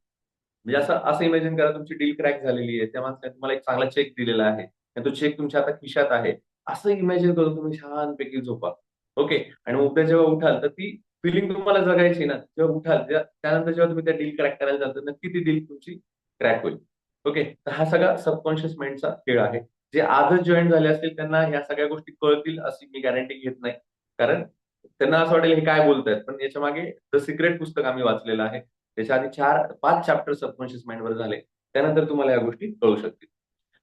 म्हणजे असं असं इमॅजिन करा तुमची डील क्रॅक झालेली आहे. त्या माणसाने तुम्हाला एक चांगला चेक दिलेला आहे आणि तो चेक तुमच्या आता खिशात आहे. असं इमॅजिन करून तुम्ही छानपैकी झोपा. ओके. आणि मग उद्या जेव्हा उठाल तर ती फिलिंग तुम्हाला जगायची ना, जेव्हा उठाल त्यानंतर जेव्हा तुम्ही त्या डील क्रॅक करायला जाता, नक्की ती डील तुमची क्रॅक होईल. ओके, तर हा सगळा सबकॉन्शियस माइंडचा खेळ आहे. जे आजच जॉईन झाले असतील त्यांना ह्या सगळ्या गोष्टी कळतील अशी मी गॅरंटी घेत नाही. कारण त्यांना असं वाटेल हे काय बोलतायत, पण याच्या मागे द सिक्रेट पुस्तक आम्ही वाचलेलं आहे. त्याच्या आधी 4-5 चॅप्टर सबकॉन्शियस माइंडवर झाले. त्यानंतर तुम्हाला या गोष्टी कळू शकतील.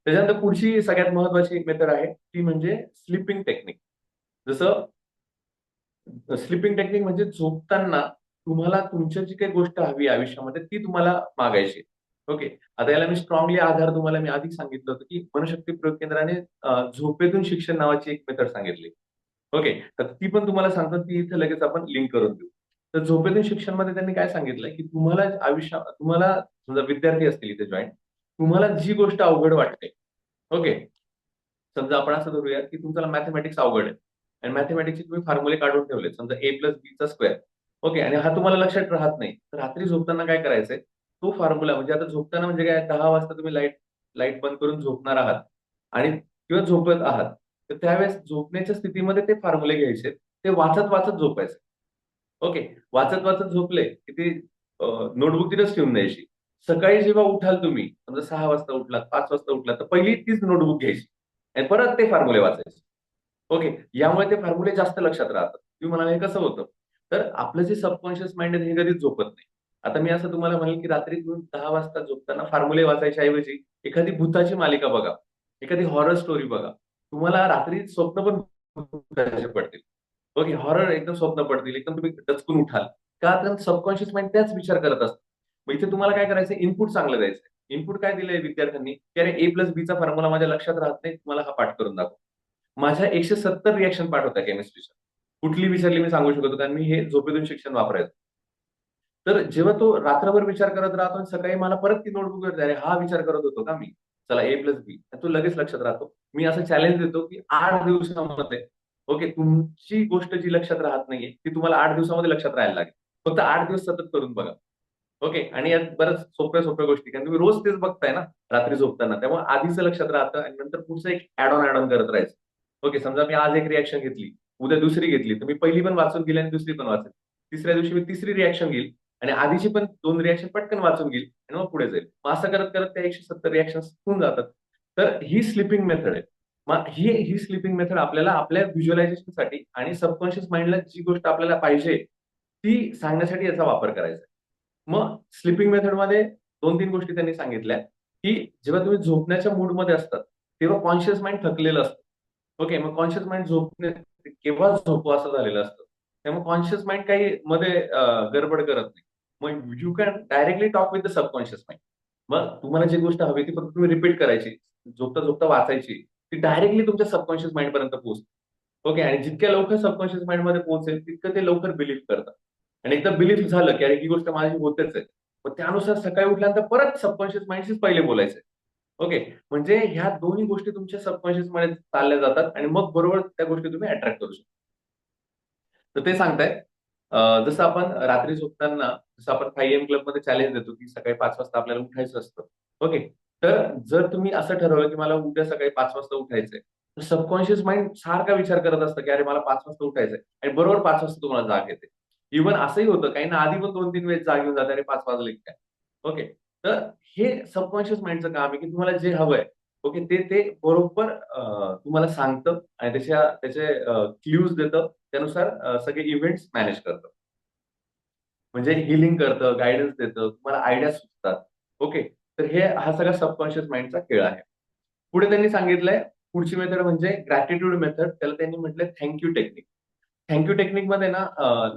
त्याच्यानंतर पुढची सगळ्यात महत्वाची मेथड आहे ती म्हणजे स्लीपिंग टेक्निक. जसं स्लीपिंग टेक्निक म्हणजे झोपताना तुम्हाला तुमच्या जी काही गोष्ट हवी आहे आयुष्यामध्ये ती तुम्हाला मागायची. ओके. आता याला मी स्ट्रॉंगली आधार तुम्हाला मी आधी सांगितलं होतं की मनशक्ती प्रयोग केंद्राने झोपेतून शिक्षण नावाची एक मेथड सांगितली. ओके. तर ती पण तुम्हाला सांगतो, ती इथे लगेच आपण लिंक करून देऊ. तर झोपेतून शिक्षणमध्ये त्यांनी काय सांगितलंय की तुम्हाला समजा विद्यार्थी असतील इथे जॉईन, तुम्हाला जी गोष्ट अवघड वाटते, ओके, समजा आपण असं धरूया की तुमचा मॅथमॅटिक्स अवघड आहे आणि मॅथमॅटिक्सचे तुम्ही फॉर्म्युले काढून ठेवले, समजा A+B चा स्क्वेअर. ओके, आणि हा तुम्हाला लक्षात राहत नाही, तर रात्री झोपताना काय करायचंय, तो फॉर्म्युला म्हणजे आता झोपताना म्हणजे काय, 10 वाजता तुम्ही लाईट लाईट बंद करून झोपणार आहात आणि किंवा झोपत आहात, तर त्यावेळेस झोपण्याच्या स्थितीमध्ये ते फॉर्म्युले घ्यायचे, ते वाचत वाचत झोपायचे. ओके, वाचत वाचत झोपले की ती नोटबुक तिथेच ठेवून द्यायची. सकाळी जेव्हा उठाल तुम्ही, समजा 6 वाजता उठलात, 5 वाजता उठलात, तर पहिली तीच नोटबुक घ्यायची आणि परत ते फॉर्म्युले वाचायचे. ओके. यामुळे ते फॉर्म्युले जास्त लक्षात राहतात. तुम्ही म्हणाले हे कसं होतं? तर आपलं जे सबकॉन्शियस माइंड आहे हे कधीच झोपत नाही. आता मी असं तुम्हाला म्हणेल, की रात्री तुम्ही 10 वाजता झोपताना फॉर्म्युले वाचायच्या ऐवजी एखादी भुताची मालिका बघा, एखादी हॉरर स्टोरी बघा. तुम्हाला रात्री स्वप्न पण भुताचे पडतील. ओके, हॉरर एकदम स्वप्न पडतील, एकदम तुम्ही दचकून उठाल. का तर सबकॉन्शियस माइंड त्याच विचार करत असतं. मग इथे तुम्हाला काय करायचं, इनपुट चांगलं द्यायचं. इनपुट काय दिलंय विद्यार्थ्यांनी, की अरे A+B चा फॉर्म्युला माझ्या लक्षात राहत नाही, तुम्हाला हा पाठ करून दाखव. माझ्या 170 रिएक्शन पाठ होत्या केमिस्ट्रीच्या. कुठली विचारली मी सांगू शकतो, कारण मी हे झोपेतून शिक्षण वापरायचो. तर जेव्हा तो रात्रभर विचार करत राहतो आणि सकाळी मला परत ती नोटबुक येते, अरे हा विचार करत होतो का मी? चला A+B. तो लगेच लक्षात राहतो. मी असं चॅलेंज देतो, की 8 दिवसामध्ये ओके, तुमची गोष्ट जी लक्षात राहत नाहीये, ती तुम्हाला 8 दिवसामध्ये लक्षात राहायला लागेल. फक्त 8 दिवस सतत करून बघा. ओके, आणि यात बऱ्याच सोप्या-सोप्या गोष्टी, कारण तुम्ही रोज तेच बघताय ना रात्री झोपताना. त्यामुळे आधीचं लक्षात राहतं आणि नंतर पुढचं एक ॲड ऑन करत राहायचं. ओके, समजा मी आज एक रिएक्शन घेतली, उद्या दुसरी घेतली, तर मी पहिली पण वाचून गेली आणि दुसरी पण वाचेल. तिसऱ्या दिवशी मी तिसरी रिएक्शन घेईल आणि आधीची पण 2 रिएक्शन पटकन वाचून घेईल आणि मग पुढे जाईल. मग असं करत-करत त्या 170 रिएक्शन्स होऊन जातात. तर ही स्लीपिंग मेथड आहे. मग ही ही स्लीपिंग मेथड आपल्याला आपल्या व्हिज्युअलायझेशनसाठी आणि सबकॉन्शियस माइंडला जी गोष्ट आपल्याला पाहिजे, ती सांगण्यासाठी याचा वापर करायचा आहे. मग स्लीपिंग मेथडमध्ये 2-3 गोष्टी त्यांनी सांगितल्या, की जेव्हा तुम्ही झोपण्याच्या मूडमध्ये असतात, तेव्हा कॉन्शियस माइंड थकलेलं असतं. ओके, मग कॉन्शियस माइंड केव्हा झोपू असं झालेलं असतं. त्यामुळे कॉन्शियस माइंड काही मध्ये गडबड करत नाही. मग you can directly talk with the subconscious mind. मग तुम्हाला जी गोष्ट हवी ती फक्त तुम्ही रिपीट करायची. झोपता-झोपता वाचायची. ती डायरेक्टली तुमच्या सबकॉन्शियस माइंडपर्यंत पोहोचते. ओके, आणि जितक्या लवकर सबकॉन्शियस माइंडमध्ये पोहोचेल, तितकं ते लवकर बिलीव्ह करतात. आणि एकदा बिलीव्ह झालं, की अरे ही गोष्ट माझी होतेच आहे. मग त्यानुसार सकाळी उठल्यानंतर परत सबकॉन्शियस माइंडशीच पहिले बोलायचंय. ओके. म्हणजे ह्या दोन्ही गोष्टी तुमच्या सबकॉन्शियसमध्ये चालल्या जातात आणि मग बरोबर त्या गोष्टी तुम्ही अट्रॅक्ट करू शकता. तर ते सांगतायत जसं आपण रात्री झोपताना जसं आपण 5 एम क्लबमध्ये चॅलेंज देतो, की सकाळी 5 वाजता आपल्याला उठायचं असतं. ओके. तर जर तुम्ही असं ठरवलं, की मला उद्या सकाळी 5 वाजता उठायचंय, तर सबकॉन्शियस माइंड सारखा विचार करत असतं, की अरे मला 5 वाजता उठायचंय आणि बरोबर 5 वाजता तुम्हाला जाग येते. इव्हन असंही होतं काहींना आधी पण 2-3 वेळेस जाग येऊन जाते, अरे 5 वाजले की काय? ओके. तर हे सबकॉन्शियस माइंडचं काम आहे, की तुम्हाला जे हवंय, ओके, ते ते बरोबर तुम्हाला सांगतं आणि त्याचे क्लूज देतं. त्यानुसार सगळे इव्हेंट्स मॅनेज करतं. म्हणजे हीलिंग करतं, गाईडन्स देतं, तुम्हाला आयडिया सुचतात. ओके. तर हा सगळा सबकॉन्शियस माइंडचा खेळ आहे. पुढे त्यांनी सांगितलंय, पुढची मेथड म्हणजे ग्रॅटिट्यूड मेथड. त्याला त्यांनी म्हटलंय thank you technique. Thank you टेक्निकमध्ये ना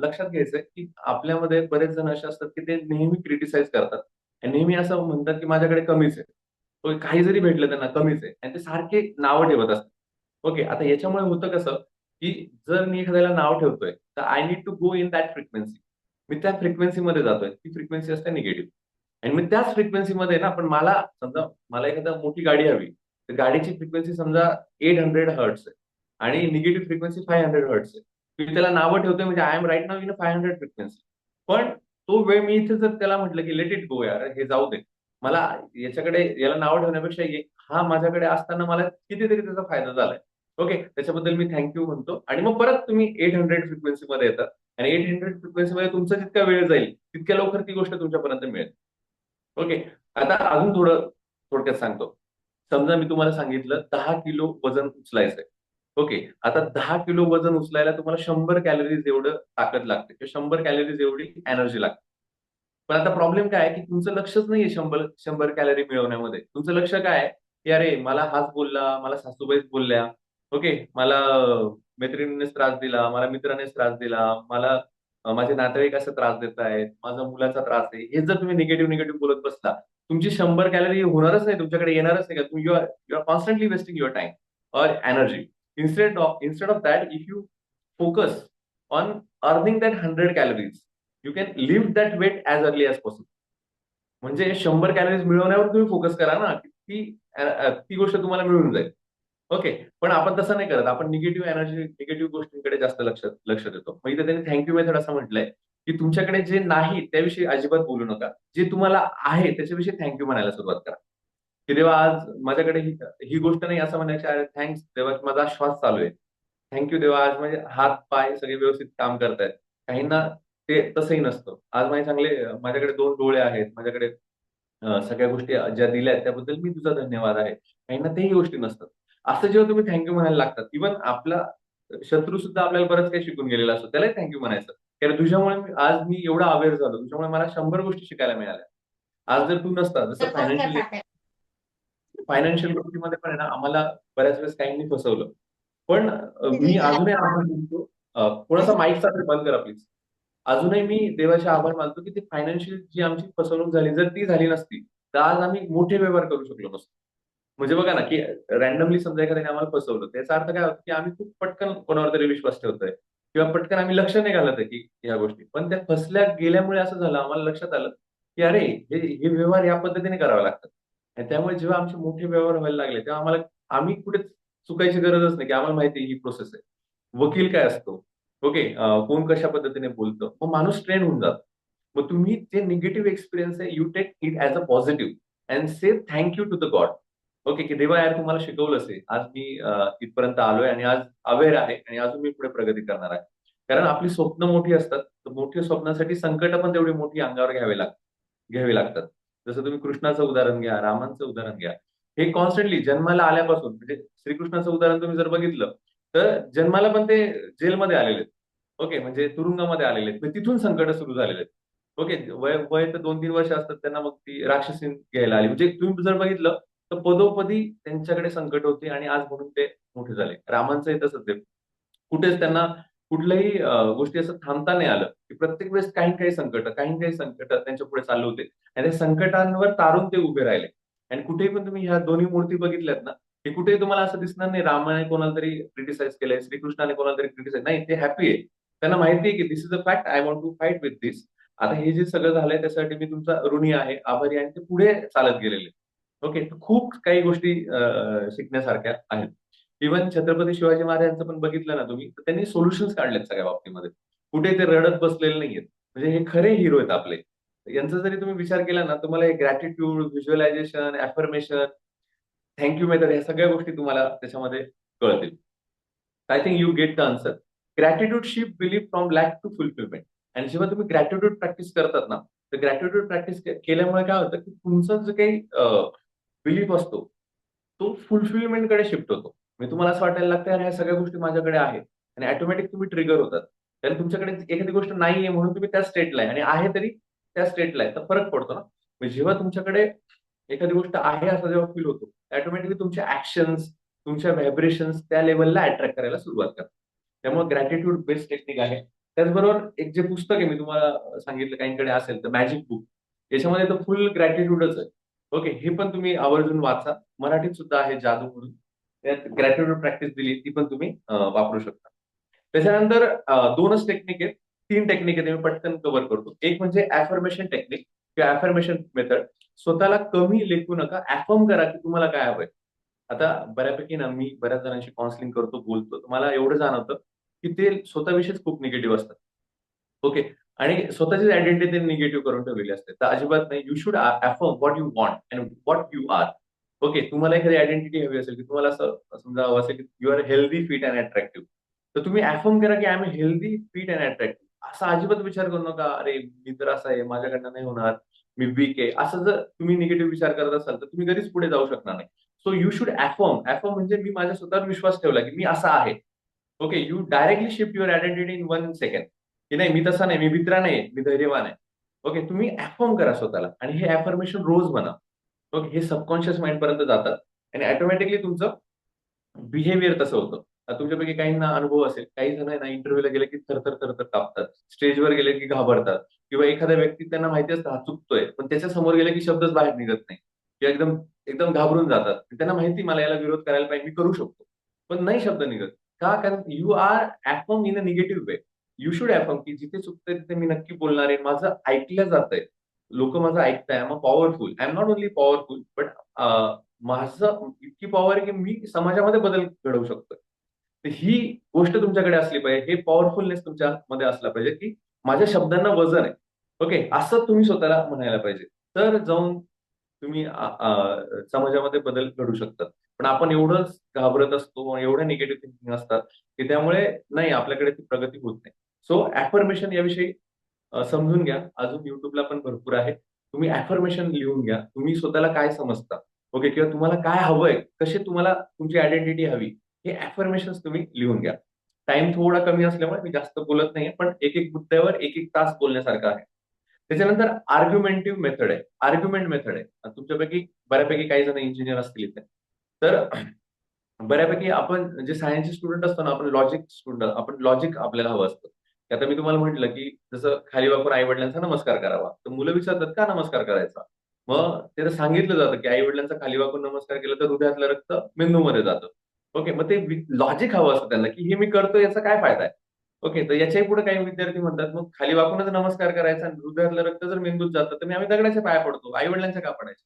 लक्षात घ्यायचंय, की आपल्यामध्ये बरेच जण असे असतात, की ते नेहमी क्रिटिसाइज करतात आणि नेहमी असं म्हणतात, की माझ्याकडे कमीच आहे. काही जरी भेटलं त्यांना कमीच आहे आणि ते सारखे नावं ठेवत असतात. ओके. आता याच्यामुळे होतं कसं, की जर मी एखाद्याला नाव ठेवतोय, तर I need to go in that frequency. मी त्या फ्रिक्वेन्सीमध्ये जातोय. ती फ्रिक्वेन्सी असते निगेटिव्ह. आणि मग त्याच फ्रिक्वेन्सीमध्ये ना, पण समजा मला एखादा मोठी गाडी हवी, तर गाडीची फ्रिक्वेन्सी समजा 800 हर्ट्झ आहे आणि निगेटिव्ह फ्रिक्वेन्सी 500 हर्ट्झ आहे. मी त्याला नावं ठेवतोय म्हणजे I am right now in a 500 frequency. पण तो वेळ मी इथे जर त्याला म्हटलं, की लेट इट गो यार, हे जाऊ दे. मला याला नावं ठेवण्यापेक्षा हा माझ्याकडे असताना मला कितीतरी त्याचा फायदा झालाय. ओके. त्याच्याबद्दल मी थँक यू म्हणतो आणि मग परत तुम्ही 800 फ्रिक्वेन्सीमध्ये येतात आणि 800 फ्रिक्वेन्सीमध्ये तुमचा जितका वेळ जाईल तितक्या लवकर ती गोष्ट तुमच्यापर्यंत मिळेल. ओके. आता अजून थोडं थोडक्यात सांगतो. समजा मी तुम्हाला सांगितलं 10 किलो वजन उचलायचंय. ओके. आता 10 किलो वजन उचलायला तुम्हाला 100 कॅलरीज एवढं ताकद लागते किंवा 100 कॅलरीज एवढी एनर्जी लागते. पण आता प्रॉब्लेम काय आहे, की तुमचं लक्षच नाहीये 100 कॅलरी मिळवण्यामध्ये. तुमचं लक्ष काय आहे, की अरे मला हाच बोलला, मला सासूबाईच बोलल्या, ओके, मला मैत्रिणीनेच त्रास दिला, मला मित्रानेच त्रास दिला, मला माझे नातेवाईक असा त्रास देत आहेत, माझा मुलाचा त्रास आहे. हे जर तुम्ही निगेटिव्ह निगेटिव्ह बोलत बसला, तुमची 100 कॅलरी होणारच नाही, तुमच्याकडे येणारच नाही का. तुम्ही you are constantly wasting your time और energy. Instead of that, if you focus on earning that 100 calories, you can leave that weight as early as possible. म्हणजे 100 कॅलरीज मिळवण्यावर तुम्ही फोकस करा ना, की ती गोष्ट तुम्हाला मिळून जाईल. ओके. पण आपण तसं नाही करत. आपण निगेटिव्ह एनर्जी, निगेटिव्ह गोष्टींकडे जास्त लक्ष लक्ष देतो. मग इथे त्यांनी थँक्यू मेथड असं म्हटलंय, की तुमच्याकडे जे नाही त्याविषयी अजिबात बोलू नका. जे तुम्हाला आहे त्याच्याविषयी थँक्यू म्हणायला सुरुवात करा. की देवा आज माझ्याकडे ही ही गोष्ट नाही असं म्हणायची, अरे थँक्स देवा की माझा श्वास चालू आहे. थँक्यू देवा आज माझे हात पाय सगळे व्यवस्थित काम करतायत. काहींना ते तसंही नसतं. आज माझ्याकडे 2 डोळे आहेत. माझ्याकडे सगळ्या गोष्टी ज्या दिल्या आहेत त्याबद्दल मी तुझा धन्यवाद आहे. काहींना तेही गोष्टी नसतात. असं जेव्हा तुम्ही थँक्यू म्हणायला लागतात, इव्हन आपला शत्रू सुद्धा आपल्याला बरंच काही शिकून गेलेला असतो. त्यालाही थँक्यू म्हणायचं. कारण तुझ्यामुळे आज मी एवढा अवेअर झालो. तुझ्यामुळे मला 100 गोष्टी शिकायला मिळाल्या. आज जर तू नसता, जसं फायनान्शियल गोष्टीमध्ये पण आहे ना, आम्हाला बऱ्याच वेळेस काहींनी फसवलं. पण मी अजूनही आभार मानतो. थोडासा माईकचा बंद करा प्लीज. अजूनही मी देवाचे आभार मानतो, की ती फायनान्शियल जी आमची फसवणूक झाली, जर ती झाली नसती, तर आज आम्ही मोठे व्यवहार करू शकलो नसतो. म्हणजे बघा ना, की रँडमली समजा एखाद्याने आम्हाला फसवलं. त्याचा अर्थ काय होतो, की आम्ही खूप पटकन कोणावर तरी विश्वास ठेवतोय किंवा पटकन आम्ही लक्ष नाही घालत आहे, की ह्या गोष्टी. पण त्या फसल्या गेल्यामुळे असं झालं, आम्हाला लक्षात आलं, की अरे हे व्यवहार या पद्धतीने करावे लागतात. आणि त्यामुळे जेव्हा आमचे मोठे व्यवहार व्हायला लागले, तेव्हा आम्ही कुठे चुकायची गरजच नाही, की आम्हाला माहिती आहे ही प्रोसेस आहे. वकील काय असतो, ओके, कोण कशा पद्धतीने बोलतं, मग माणूस ट्रेन होऊन जातो. मग तुम्ही जे निगेटिव्ह एक्सपिरियन्स आहे, you take it as a positive and say thank you to the god. Okay, की देवा यार तुम्हाला शिकवलंच आहे. आज मी इथपर्यंत आलोय आणि आज अवेअर आहे आणि अजून मी पुढे प्रगती करणार आहे. कारण आपली स्वप्न मोठी असतात. तर मोठ्या स्वप्नासाठी संकट पण तेवढी मोठी अंगावर घ्यावी लागतात. जसं तुम्ही कृष्णाचं उदाहरण घ्या, रामांचं उदाहरण घ्या. हे कॉन्स्टंटली जन्माला आल्यापासून, म्हणजे श्रीकृष्णाचं उदाहरण तुम्ही जर बघितलं, तर जन्माला पण ते जेलमध्ये आलेले आहेत. ओके, म्हणजे तुरुंगामध्ये आलेले आहेत. मग तिथून संकट सुरू झालेले आहेत. ओके, वय वय तर 2-3 वर्ष असतात त्यांना, मग ती राक्षसी घ्यायला आली. म्हणजे तुम्ही जर बघितलं, तर पदोपदी त्यांच्याकडे संकट होते आणि आज म्हणून ते मोठे झाले. रामांचंही तसंच आहे. कुठेच त्यांना कुठल्याही गोष्टी असं थांबता नाही आलं, की प्रत्येक वेळेस काही काही संकट त्यांच्या पुढे चालू होते आणि त्या संकटांवर तारून ते उभे राहिले. आणि कुठेही पण तुम्ही ह्या दोन्ही मूर्ती बघितल्यात ना, हे कुठेही तुम्हाला असं दिसणार नाही रामाने कोणाला तरी क्रिटिसाइज केलंय, श्रीकृष्णाने कोणाला तरी क्रिटिसाइज नाही, ते हॅपी आहे. त्यांना माहिती आहे की this is a fact, I want to fight with this. आता हे जे सगळं झालंय त्यासाठी मी तुमचा ऋणी आहे, आभारी आहे आणि ते पुढे चालत गेलेले. ओके, खूप काही गोष्टी शिकण्यासारख्या आहेत. इव्हन छत्रपती शिवाजी महाराजांचं पण बघितलं ना तुम्ही, तर त्यांनी सोल्युशन्स काढलेत सगळ्या बाबतीमध्ये. कुठे ते रडत बसलेले नाहीयेत. म्हणजे हे खरे हिरो आहेत आपले. यांचा जरी तुम्ही विचार केला ना, तुम्हाला हे gratitude, visualisation, affirmation, thank method, ह्या सगळ्या गोष्टी तुम्हाला त्याच्यामध्ये कळतील. I think you get the answer. Gratitude shift belief from lack to fulfilment. आणि जेव्हा तुम्ही ग्रॅटिट्यूड प्रॅक्टिस करतात ना, तर ग्रॅटिट्यूड प्रॅक्टिस केल्यामुळे काय होतं, की तुमचं जे काही बिलीफ असतो, तो फुलफिलमेंटकडे शिफ्ट होतो. म्हणजे तुम्हाला असं वाटायला लागतं, "यार, ह्या सगळ्या गोष्टी माझ्याकडे आहेत." आणि ऑटोमॅटिक तुम्ही ट्रिगर होतात. कारण तुमच्याकडे एखादी गोष्ट नाहीये म्हणून तुम्ही त्या स्टेटला आहे आणि आहे तरी त्या स्टेटला आहे. तर फरक पडतो ना. म्हणजे जेव्हा तुमच्याकडे एखादी गोष्ट आहे असं जेव्हा फील होतो, ऑटोमॅटिकली तुमच्या ॲक्शन्स, तुमच्या व्हायब्रेशन्स त्या लेव्हलला अट्रॅक्ट करायला सुरुवात करतात. त्यामुळे ग्रॅटिट्यूड बेस्ड टेक्निक आहे. त्याचबरोबर एक जे पुस्तक आहे मी तुम्हाला सांगितलं काहींकडे असेल तर मॅजिक बुक. याच्यामध्ये तर फुल ग्रॅटिट्यूडच आहे. ओके, हे पण तुम्ही आवर्जून वाचा. मराठीत सुद्धा आहे जादू म्हणून. त्यात ग्रॅटिट्यूड प्रॅक्टिस दिली ती पण तुम्ही वापरू शकता. त्याच्यानंतर 2च टेक्निक आहेत. 3 टेक्निक आहेत, मी पटकन कव्हर करतो. एक म्हणजे अफर्मेशन टेक्निक किंवा अफर्मेशन मेथड. स्वतःला कमी लेखू नका. अफर्म करा की तुम्हाला काय हवंय. आता बऱ्यापैकी ना मी बऱ्याच जणांशी काउन्सिलिंग करतो, बोलतो. तर मला एवढं जाणवतं, की ते स्वतःविषयीच खूप निगेटिव्ह असतात. ओके. आणि स्वतःचीच आयडेंटिटी निगेटिव्ह करून ठेवलेली असते. तर अजिबात नाही. You should affirm what you want and what you are. Okay. तुम्हाला एखादी आयडेंटिटी हवी असेल, की तुम्हाला असं समजा हवं असेल, की you are healthy, fit and attractive. तर तुम्ही अफर्म करा, की I am healthy, fit and attractive. असा अजिबात विचार करू नका, अरे मी तर असं आहे, माझ्याकडनं नाही होणार, मी वीक आहे. असं जर तुम्ही निगेटिव्ह विचार करत असाल तर तुम्ही कधीच पुढे जाऊ शकणार नाही. सो यू शुड ऍफर्म म्हणजे मी माझ्या स्वतःवर विश्वास ठेवला की मी असा आहे. Okay, you directly shift your identity in 1 second, की नाही मी तसा नाही, मी भित्रा नाही, मी धैर्यवान आहे. ओके, तुम्ही ऍफर्म करा स्वतःला आणि हे ऍफर्मेशन रोज म्हणा. ओके, हे सबकॉन्शियस माइंड पर्यंत जातात आणि ऑटोमॅटिकली तुमचं बिहेवियर तसं होतं. तुमच्यापैकी काहींना अनुभव असेल, काही जण आहे ना इंटरव्ह्यूला गेले की थरथर थरथर कापतात, स्टेजवर गेले की घाबरतात, किंवा एखाद्या व्यक्ती त्यांना माहिती असतं हा चुकतोय, पण त्याच्या समोर गेले की शब्दच बाहेर निघत नाही, किंवा एकदम एकदम घाबरून जातात. त्यांना माहिती मला याला विरोध करायला पाहिजे, मी करू शकतो, पण नाही शब्द निघत. का? कारण you are affirm in a negative way. You should affirm की जिथे चुकतंय तिथे मी नक्की बोलणार आहे, माझं ऐकलं जातंय, लोक माझं ऐकताय, I am powerful, I am not only powerful but माझं इतकी पॉवर आहे की मी समाजामध्ये बदल घडवू शकतो. तर ही गोष्ट तुमच्याकडे असली पाहिजे, हे पॉवरफुलनेस तुमच्यामध्ये असला पाहिजे की माझ्या शब्दांना वजन आहे. ओके, असं तुम्ही स्वतःला म्हणायला पाहिजे. तर जाऊन तुम्ही समाजामध्ये बदल घडू शकतात. पण आपण एवढंच घाबरत असतो, एवढ्या निगेटिव्ह थिंकिंग असतात की त्यामुळे नाही आपल्याकडे ती प्रगती होत नाही. सो ऍफर्मेशन याविषयी समजून घ्या. अजून युट्यूबला पण भरपूर आहे. तुम्ही ऍफर्मेशन लिहून घ्या. तुम्ही स्वतःला काय समजता, ओके, किंवा तुम्हाला काय हवंय, कशी तुम्हाला तुमची आयडेंटिटी हवी, हे ऍफर्मेशन्स तुम्ही लिहून घ्या. टाइम थोडा कमी असल्यामुळे मी जास्त बोलत नाहीये, पण एक एक मुद्द्यावर एक एक तास बोलण्यासारखं आहे. त्याच्यानंतर आर्ग्युमेंटिव्ह मेथड आहे, आर्ग्युमेंट मेथड आहे. तुमच्यापैकी बऱ्यापैकी काही जण इंजिनियर असतील इथे, तर बऱ्यापैकी आपण जे सायन्सचे स्टुडंट असतो ना, आपण लॉजिक स्टुडंट, आपण लॉजिक आपल्याला हवं असतं. की आता मी तुम्हाला म्हटलं की जसं खाली वाकून आई वडिलांचा नमस्कार करावा, तर मुलं विचारतात का नमस्कार करायचा. मग ते सांगितलं जातं की आई वडिलांचा खाली वाकून नमस्कार केला तर हृदयातलं रक्त मेंदूमध्ये जातं. ओके, मग ते लॉजिक हवं असतं त्यांना की हे मी करतो याचा काय फायदा आहे. ओके, तर याच्याही पुढे काही विद्यार्थी म्हणतात मग खाली वाकूनच नमस्कार करायचा आणि हृदयातलं रक्त जर मेंदूत जातं तर मी आम्ही दगडाच्या पाया पडतो, आई वडिलांच्या का पडायचं.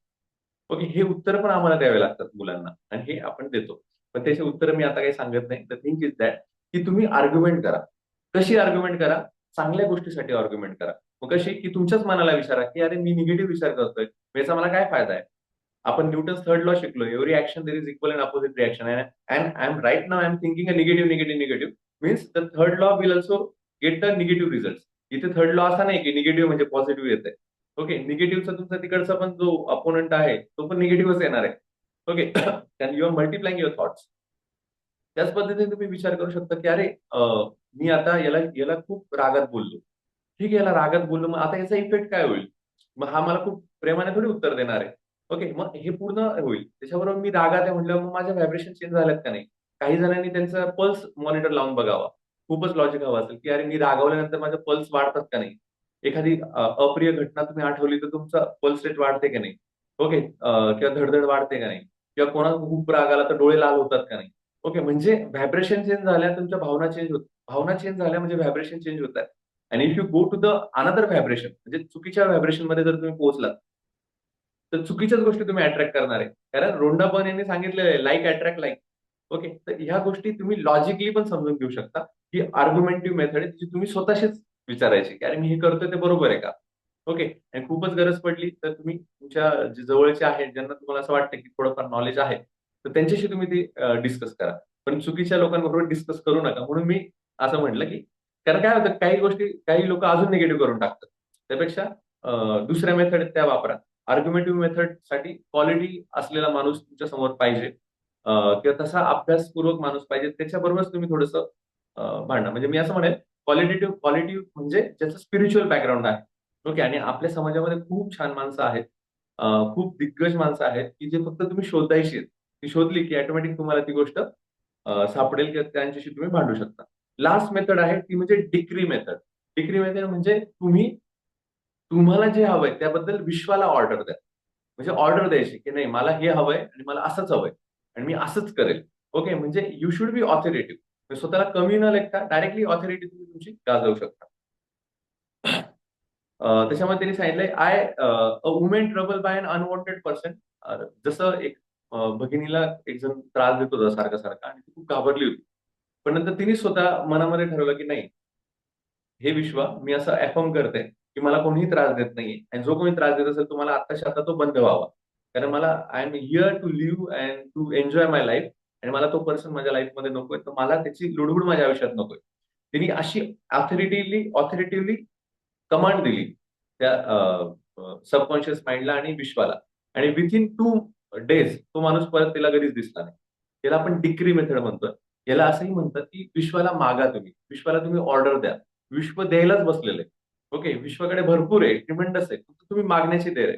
ओके, हे उत्तर पण आम्हाला द्यावे लागतात मुलांना आणि हे आपण देतो. पण त्याची उत्तर मी आता काही सांगत नाही. द थिंग इज दॅट की तुम्ही आर्ग्युमेंट करा. कशी आर्ग्युमेंट करा? चांगल्या गोष्टीसाठी आर्ग्युमेंट करा. मग कशी? की तुमच्याच मनाला विचारा की अरे मी निगेटिव्ह विचार करतोय, मग याचा मला काय फायदा आहे? आपण न्यूटन्स थर्ड लॉ शिकलो, every action there is equal and opposite reaction, and I am right now I am thinking a negative negative negative means the third law will also get the negative result. इथे third law असा नाही की negative म्हणजे positive येते. Okay, निगेटिव्हचा तुमचा तिकडचा पण जो अपोनंट आहे तो पण निगेटिव्हच येणार आहे. ओके, कारण you are multiplying your thoughts. त्याच पद्धतीने तुम्ही विचार करू शकता की अरे मी आता याला याला खूप रागात बोललो. ठीक आहे, याला रागात बोललो, मग आता याचा इफेक्ट काय होईल? मग हा मला खूप प्रेमाने थोडी उत्तर देणार आहे. ओके, मग हे पूर्ण होईल. त्याच्याबरोबर मी रागात आहे म्हटल्यावर मग माझ्या व्हायब्रेशन चेंज झाल्यात का नाही? काही जणांनी त्यांचा पल्स मॉनिटर लावून बघावा. खूपच लॉजिक हवं असेल, की अरे मी रागावल्यानंतर माझे पल्स वाढतात का नाही? एखादी अप्रिय घटना तुम्ही आठवली तर तुमचा पल्स रेट वाढते का नाही? ओके, किंवा धडधड वाढते का नाही? किंवा कोणाला खूप राग आला तर डोळे लाल होतात का नाही? ओके, म्हणजे व्हायब्रेशन चेंज झाल्या तुमच्या भावना चेंज होत, भावना चेंज झाल्या म्हणजे व्हायब्रेशन चेंज होतात. आणि if you go to the another vibration म्हणजे चुकीच्या व्हायब्रेशन मध्ये जर तुम्ही पोहोचलात तर चुकीच्याच गोष्टी तुम्ही अट्रॅक्ट करणार आहे. कारण रोंडा पण यांनी सांगितलेलं आहे, लाईक अट्रॅक्ट लाईक. ओके, तर ह्या गोष्टी तुम्ही लॉजिकली पण समजून घेऊ शकता. ही आर्ग्युमेंटिव्ह मेथड आहे, जी तुम्ही स्वतःशीच विचारायची की अरे मी हे करतोय ते बरोबर आहे का. ओके, आणि खूपच गरज पडली तर तुम्ही तुमच्या जे जवळचे आहेत, ज्यांना तुम्हाला असं वाटतं की थोडंफार नॉलेज आहे, तर त्यांच्याशी तुम्ही ती डिस्कस करा. पण चुकीच्या लोकांबरोबर डिस्कस करू नका. म्हणून मी असं म्हटलं की कारण काय होतं, काही गोष्टी काही लोक अजून निगेटिव्ह करून टाकतात. त्यापेक्षा दुसऱ्या मेथड त्या वापरा. आर्ग्युमेंटिव्ह मेथड साठी क्वालिटी असलेला माणूस तुमच्या समोर पाहिजे, किंवा तसा अभ्यासपूर्वक माणूस पाहिजे. त्याच्याबरोबरच तुम्ही थोडंसं भांडा. म्हणजे मी असं म्हणेल क्वालिटी म्हणजे ज्याचं स्पिरिच्युअल बॅकग्राऊंड आहे. ओके, आणि आपल्या समाजामध्ये खूप छान माणसं आहेत, खूप दिग्गज माणसं आहेत की जे फक्त तुम्ही शोधायची आहेत. ती शोधली की ऑटोमॅटिक तुम्हाला ती गोष्ट सापडेल किंवा त्यांच्याशी तुम्ही भांडू शकता. लास्ट मेथड आहे ती म्हणजे डिक्री मेथड. डिक्री मेथड म्हणजे तुम्हाला जे हवंय त्याबद्दल विश्वाला ऑर्डर द्या. म्हणजे ऑर्डर द्यायची की नाही मला हे हवंय आणि मला असंच हवंय आणि मी असंच करेल. ओके, म्हणजे यू शुड बी ऑथॉरिटेटिव्ह. स्वतःला कमी न लेखता डायरेक्टली ऑथॉरिटी तुम्ही तुमची गाजवू शकता. त्याच्यामध्ये त्यांनी सांगितलंय a women trouble bye an unwanted person. जसं एक भगिनीला एक जण त्रास देत होता सारखा सारखा आणि ती खूप घाबरली होती. पण नंतर तिने स्वतः मनामध्ये ठरवलं की नाही, हे विश्व मी असं अफर्म करते की मला कोणीही त्रास देत नाहीये आणि जो कोणी त्रास देत असेल तो मला आत्ताच्या आता तो बंद व्हावा. कारण मला I am here to live and to enjoy my life आणि मला तो पर्सन माझ्या लाईफमध्ये नकोय, तर मला त्याची लुडबुड माझ्या आयुष्यात नकोय. त्यांनी अशी ऑथॉरिटिव्हली कमांड दिली त्या सबकॉन्शियस माइंडला आणि विश्वाला, आणि विथिन 2 डेज तो माणूस परत त्याला कधीच दिसला नाही. याला आपण डिक्री मेथड म्हणतो. याला असंही म्हणतात की विश्वाला मागा तुम्ही, विश्वाला तुम्ही ऑर्डर द्या. विश्व द्यायलाच बसलेलं आहे. ओके, विश्वाकडे भरपूर आहे, ट्रिमेंडस आहे, फक्त तुम्ही मागण्याची देर आहे.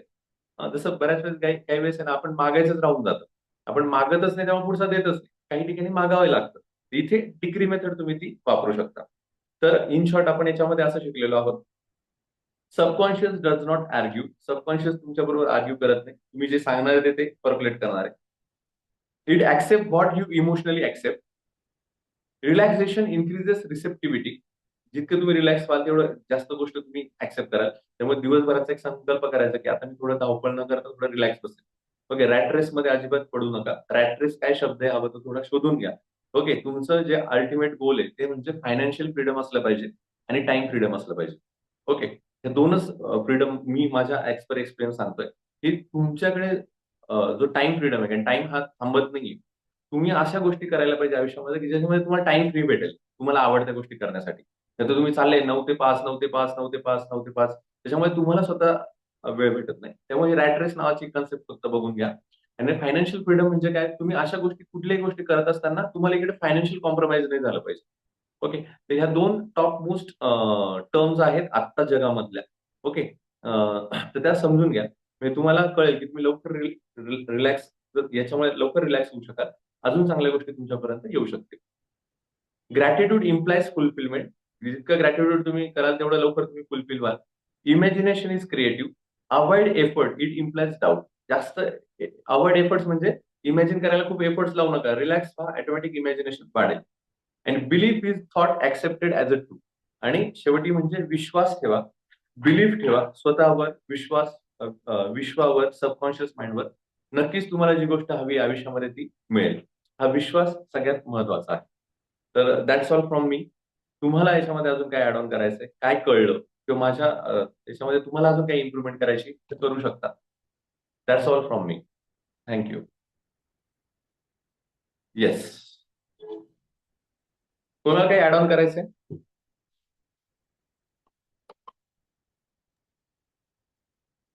जसं बऱ्याच वेळेस काही वेळेस आहे ना, आपण मागायचंच राहून जातं. आपण मागतच नाही तेव्हा पुढचा देतच नाही. काही ठिकाणी मागावे लागतं. इथे डिक्री मेथड तुम्ही ती वापरू शकता. तर इन शॉर्ट आपण याच्यामध्ये असं शिकलेलो आहोत, subconscious does not argue. Subconscious तुमच्या बरोबर आर्ग्यू करत नाही. तुम्ही जे सांगणार आहे ते परक्युलेट करणार आहे. It accept what you emotionally accept. Relaxation increases receptivity. जितकं तुम्ही रिलॅक्स व्हाल तेवढं जास्त गोष्ट तुम्ही ऍक्सेप्ट कराल. त्यामुळे दिवसभराचा एक संकल्प करायचा की आता मी थोडं धावपळ न करता थोडं रिलॅक्स बसेल. ओके, रॅट रेस मध्ये अजिबात पडू नका. रॅट रेस काय शब्द आहे हवं तर थोडा शोधून घ्या. ओके, तुमचं जे अल्टिमेट गोल आहे ते म्हणजे फायनान्शियल फ्रीडम असलं पाहिजे आणि टाइम फ्रीडम असलं पाहिजे. ओके, हे दोनच फ्रीडम मी माझ्या एक्सपिरियन्स सांगतोय की तुमच्याकडे जो टाइम फ्रीडम आहे, कारण टाइम हा थांबत नाही. तुम्ही अशा गोष्टी करायला पाहिजे आयुष्यामध्ये की ज्याच्यामध्ये तुम्हाला टाइम फ्री भेटेल तुम्हाला आवडत्या गोष्टी करण्यासाठी. तर तुम्ही चालले 9 ते 5, 9 ते 5, 9 ते 5, 9 ते 5, त्याच्यामुळे तुम्हाला स्वतः वेळ भेटत नाही. त्यामुळे रॅट रेस नावाची कन्सेप्ट फक्त बघून घ्या. आणि फायनान्शियल फ्रीडम म्हणजे काय, तुम्ही अशा गोष्टी कुठल्याही गोष्टी करत असताना तुम्हाला इकडे फायनान्शियल कॉम्प्रोमाइज नाही झालं पाहिजे. ओके, तर ह्या दोन टॉप मोस्ट टर्म्स आहेत आत्ता जगामधल्या. ओके, तर त्या समजून घ्या. म्हणजे तुम्हाला कळेल की तुम्ही लवकर रिलॅक्स, याच्यामुळे लवकर रिलॅक्स होऊ शकाल. अजून चांगल्या गोष्टी तुमच्यापर्यंत येऊ शकतील. Gratitude implies fulfilment. जितकं ग्रॅटिट्यूड तुम्ही कराल तेवढं लवकर तुम्ही फुलफिल व्हाल. Imagination is creative. Avoid effort, it implies doubt. जास्त अवॉइड एफर्ट्स म्हणजे इमॅजिन करायला खूप एफर्ट्स लावू नका. रिलॅक्स व्हा, ऑटोमॅटिक इमॅजिनेशन वाढेल. And belief is thought accepted as a true. आणि शेवटी म्हणजे विश्वास ठेवा, बिलीफ ठेवा स्वतःवर, विश्वावर, सबकॉन्शियस माइंडवर. नक्कीच तुम्हाला जी गोष्ट हवी आयुष्यामध्ये ती मिळेल. हा विश्वास सगळ्यात महत्वाचा आहे. तर दॅट्स ऑल फ्रॉम मी. तुम्हाला याच्यामध्ये अजून काय ऍड ऑन करायचंय, काय कळलं किंवा माझ्या याच्यामध्ये तुम्हाला अजून काही इम्प्रुव्हमेंट करायची तर करू शकता. That's all from me. Thank you. Yes, कोणाला काही ऍड ऑन करायचंय?